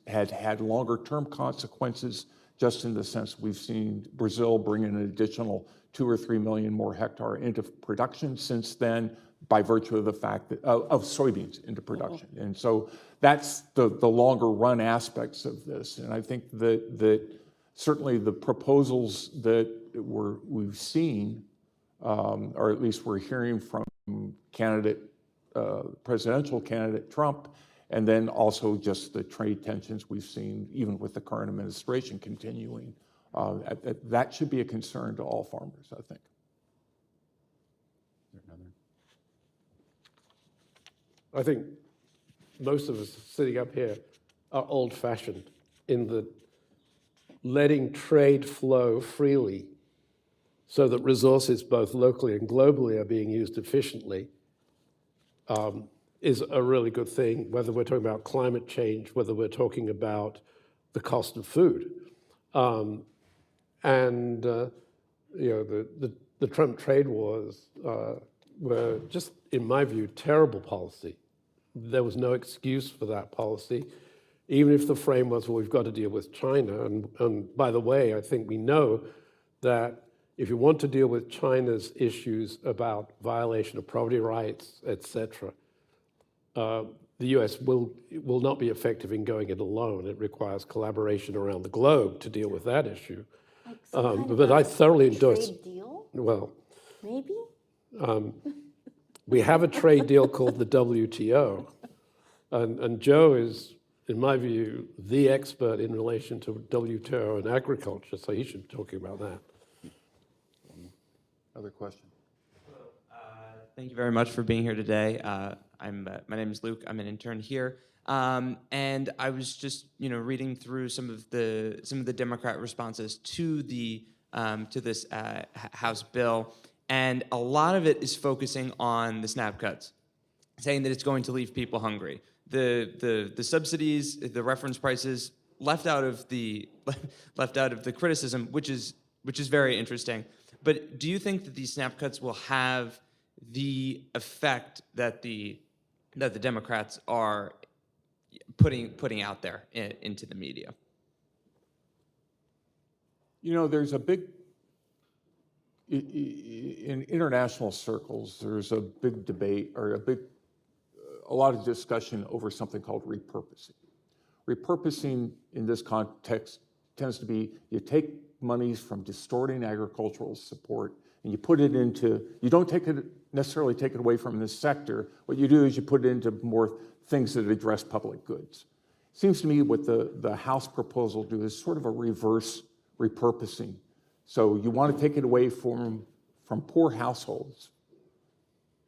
had had longer-term consequences, just in the sense we've seen Brazil bring in an additional 2 or 3 million more hectare into production since then, by virtue of the fact that, of soybeans into production. And so that's the longer run aspects of this. And I think that certainly the proposals that we've seen, or at least we're hearing from presidential candidate Trump, and then also just the trade tensions we've seen, even with the current administration continuing, that should be a concern to all farmers, I think. I think most of us sitting up here are old-fashioned in that letting trade flow freely so that resources both locally and globally are being used efficiently is a really good thing, whether we're talking about climate change, whether we're talking about the cost of food. The Trump trade wars were just, in my view, terrible policy. There was no excuse for that policy, even if the frame was, well, we've got to deal with China. And by the way, I think we know that if you want to deal with China's issues about violation of property rights, et cetera, the US will not be effective in going it alone. It requires collaboration around the globe to deal with that issue. But I thoroughly endorse. Trade deal? Well, Maybe? we have a trade deal called the WTO, and Joe is, in my view, the expert in relation to WTO and agriculture, so he should be talking about that. Other question? Thank you very much for being here today. My name is Luke. I'm an intern here, and I was just reading through some of the Democrat responses to this House bill, and a lot of it is focusing on the SNAP cuts, saying that it's going to leave people hungry. The subsidies, the reference prices, left out of the criticism, which is very interesting. But do you think that these SNAP cuts will have the effect that the Democrats are putting out there into the media? There's a big, in international circles, there's a big debate or a lot of discussion over something called repurposing. Repurposing in this context tends to be you take monies from distorting agricultural support and you put it into, you don't necessarily take it away from this sector. What you do is you put it into more things that address public goods. Seems to me what the House proposal do is sort of a reverse repurposing. So you want to take it away from poor households.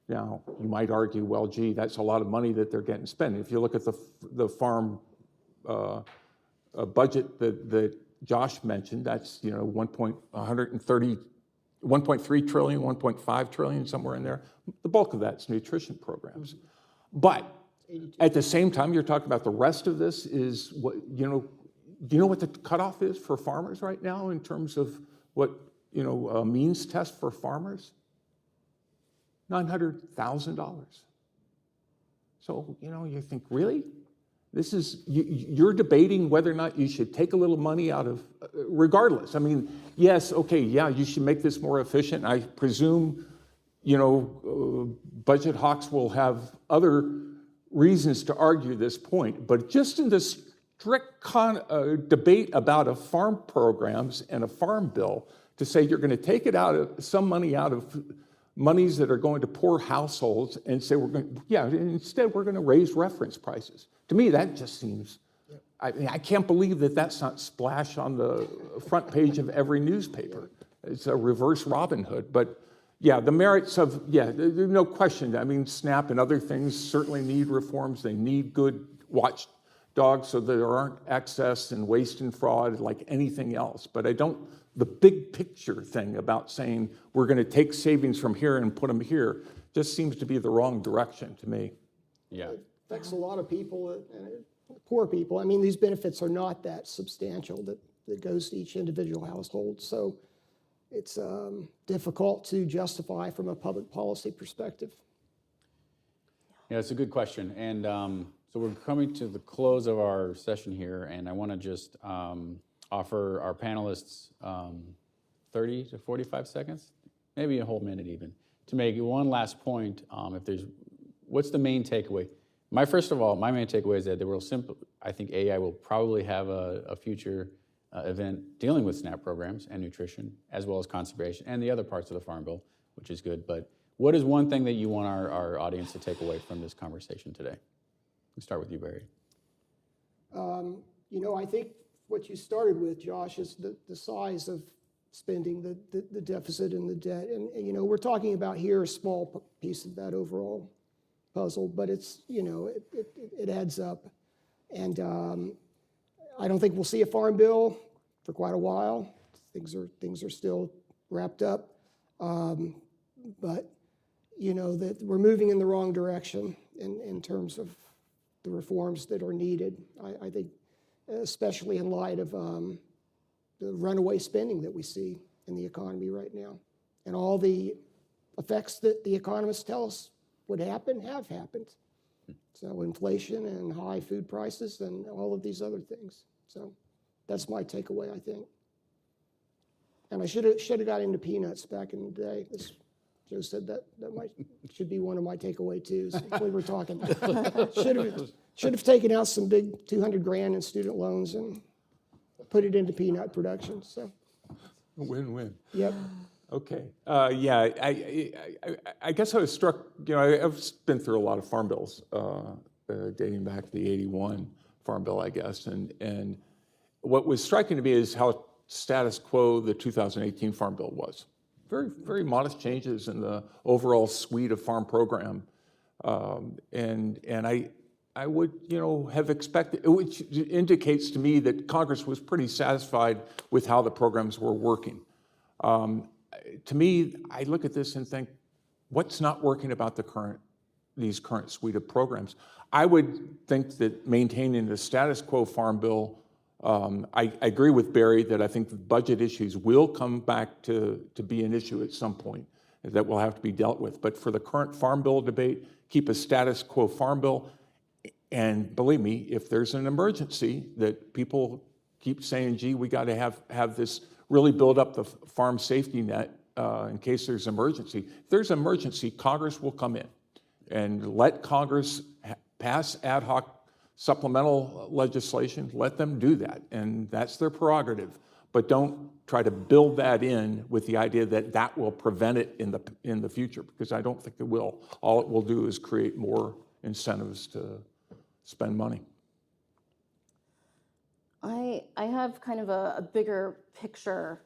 Now, you might argue, well, gee, that's a lot of money that they're getting spent. If you look at the farm budget that Josh mentioned, that's 1.3 trillion, 1.5 trillion, somewhere in there. The bulk of that's nutrition programs. But at the same time, you're talking about the rest of this is what, do you know what the cutoff is for farmers right now in terms of what, a means test for farmers? $900,000. So, you think, really? This is, you're debating whether or not you should take a little money out of, regardless. I mean, yes, okay, yeah, you should make this more efficient. I presume, budget hawks will have other reasons to argue this point, but just in this strict debate about farm programs and a farm bill, to say you're going to take some money out of monies that are going to poor households and say instead we're going to raise reference prices. To me, that just seems, I can't believe that that's not splashed on the front page of every newspaper. It's a reverse Robin Hood. But yeah, the merits of, there's no question. I mean, SNAP and other things certainly need reforms. They need good watchdogs so that there aren't excess and waste and fraud like anything else. But I don't the big picture thing about saying we're going to take savings from here and put them here just seems to be the wrong direction to me. Yeah. Affects a lot of people, poor people. I mean, these benefits are not that substantial that goes to each individual household. So it's difficult to justify from a public policy perspective. Yeah, it's a good question. And so we're coming to the close of our session here, and I want to just offer our panelists 30 to 45 seconds, maybe a whole minute even, to make one last point. What's the main takeaway? My main takeaway is that there will I think AI will probably have a future event dealing with SNAP programs and nutrition, as well as conservation and the other parts of the Farm Bill, which is good. But what is one thing that you want our audience to take away from this conversation today? Let's start with you, Barry. I think what you started with, Josh, is the size of spending, the deficit and the debt. And we're talking about here a small piece of that overall puzzle, but it's, it adds up. And I don't think we'll see a farm bill for quite a while. Things are still wrapped up. But, that we're moving in the wrong direction in terms of the reforms that are needed. I think, especially in light of the runaway spending that we see in the economy right now, and all the effects that the economists tell us would happen have happened. So inflation and high food prices and all of these other things. So that's my takeaway, I think. And I should have got into peanuts back in the day. Joe said that should be one of my takeaway too. Since we were talking, should have taken out some big $200,000 in student loans and put it into peanut production. So Win-win. Yep. Okay. Yeah, I guess I was struck, I've been through a lot of farm bills dating back to the 81 farm bill, I guess. And what was striking to me is how status quo the 2018 farm bill was. Very, very modest changes in the overall suite of farm program. And I would, have expected, which indicates to me that Congress was pretty satisfied with how the programs were working. To me, I look at this and think, what's not working about these current suite of programs? I would think that maintaining the status quo farm bill, I agree with Barry that I think the budget issues will come back to be an issue at some point that will have to be dealt with. But for the current farm bill debate, keep a status quo farm bill. And believe me, if there's an emergency that people keep saying, gee, we got to have this really build up the farm safety net in case there's emergency. If there's an emergency, Congress will come in and let Congress pass ad hoc supplemental legislation. Let them do that, and that's their prerogative. But don't try to build that in with the idea that that will prevent it in the future, because I don't think it will. All it will do is create more incentives to spend money. I have kind of a bigger picture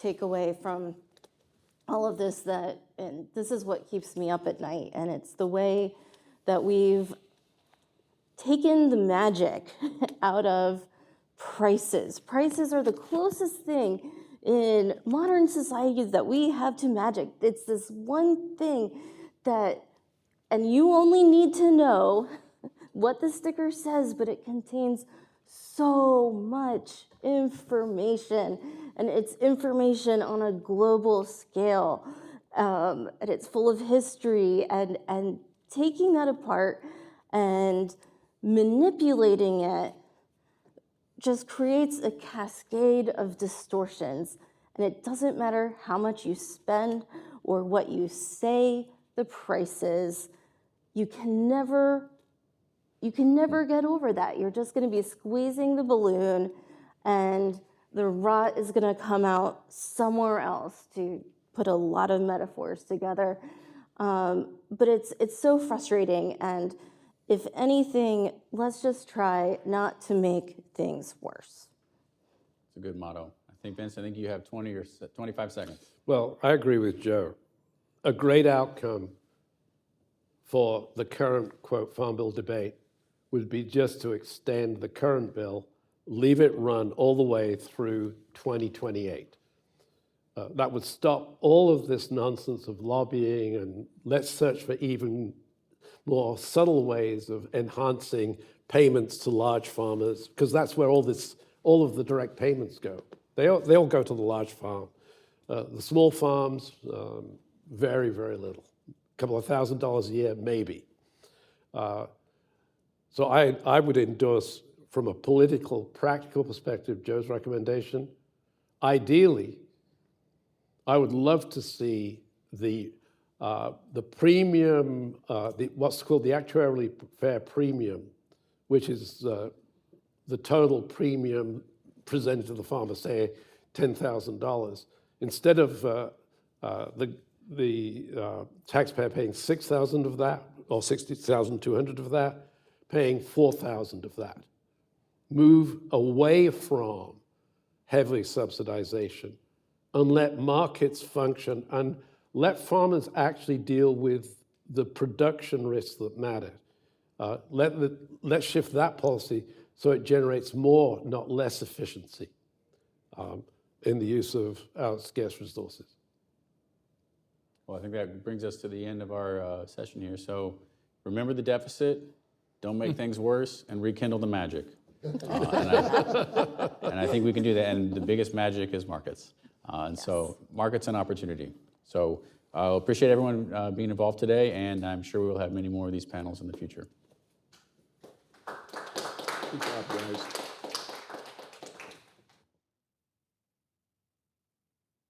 takeaway from all of this, and this is what keeps me up at night, and it's the way that we've taken the magic out of prices. Prices are the closest thing in modern societies that we have to magic. It's this one thing and you only need to know what the sticker says, but it contains so much information, and it's information on a global scale, and it's full of history, and taking that apart and manipulating it just creates a cascade of distortions, and it doesn't matter how much you spend or what you say the price is, you can never get over that. You're just going to be squeezing the balloon, and the rot is going to come out somewhere else, to put a lot of metaphors together. But it's so frustrating, and if anything, let's just try not to make things worse. It's a good motto. Vince, I think you have 20 or 25 seconds. Well, I agree with Joe. A great outcome for the current, quote, farm bill debate would be just to extend the current bill, leave it run all the way through 2028. That would stop all of this nonsense of lobbying, and let's search for even more subtle ways of enhancing payments to large farmers, because that's where all of the direct payments go. They all go to the large farm. The small farms, very, very little. A couple of $1,000s a year, maybe. So I would endorse, from a political, practical perspective, Joe's recommendation. Ideally, I would love to see the premium, what's called the actuarially fair premium, which is the total premium presented to the farmer, say $10,000. Instead of the taxpayer paying $6,000 of that, or $60,200 of that, paying $4,000 of that. Move away from heavy subsidization and let markets function and let farmers actually deal with the production risks that matter. Let's shift that policy so it generates more, not less efficiency in the use of our scarce resources. Well, I think that brings us to the end of our session here. So remember the deficit, don't make things worse, and rekindle the magic. And I think we can do that. And the biggest magic is markets. So markets and opportunity. So I appreciate everyone being involved today, and I'm sure we will have many more of these panels in the future. Good job, guys.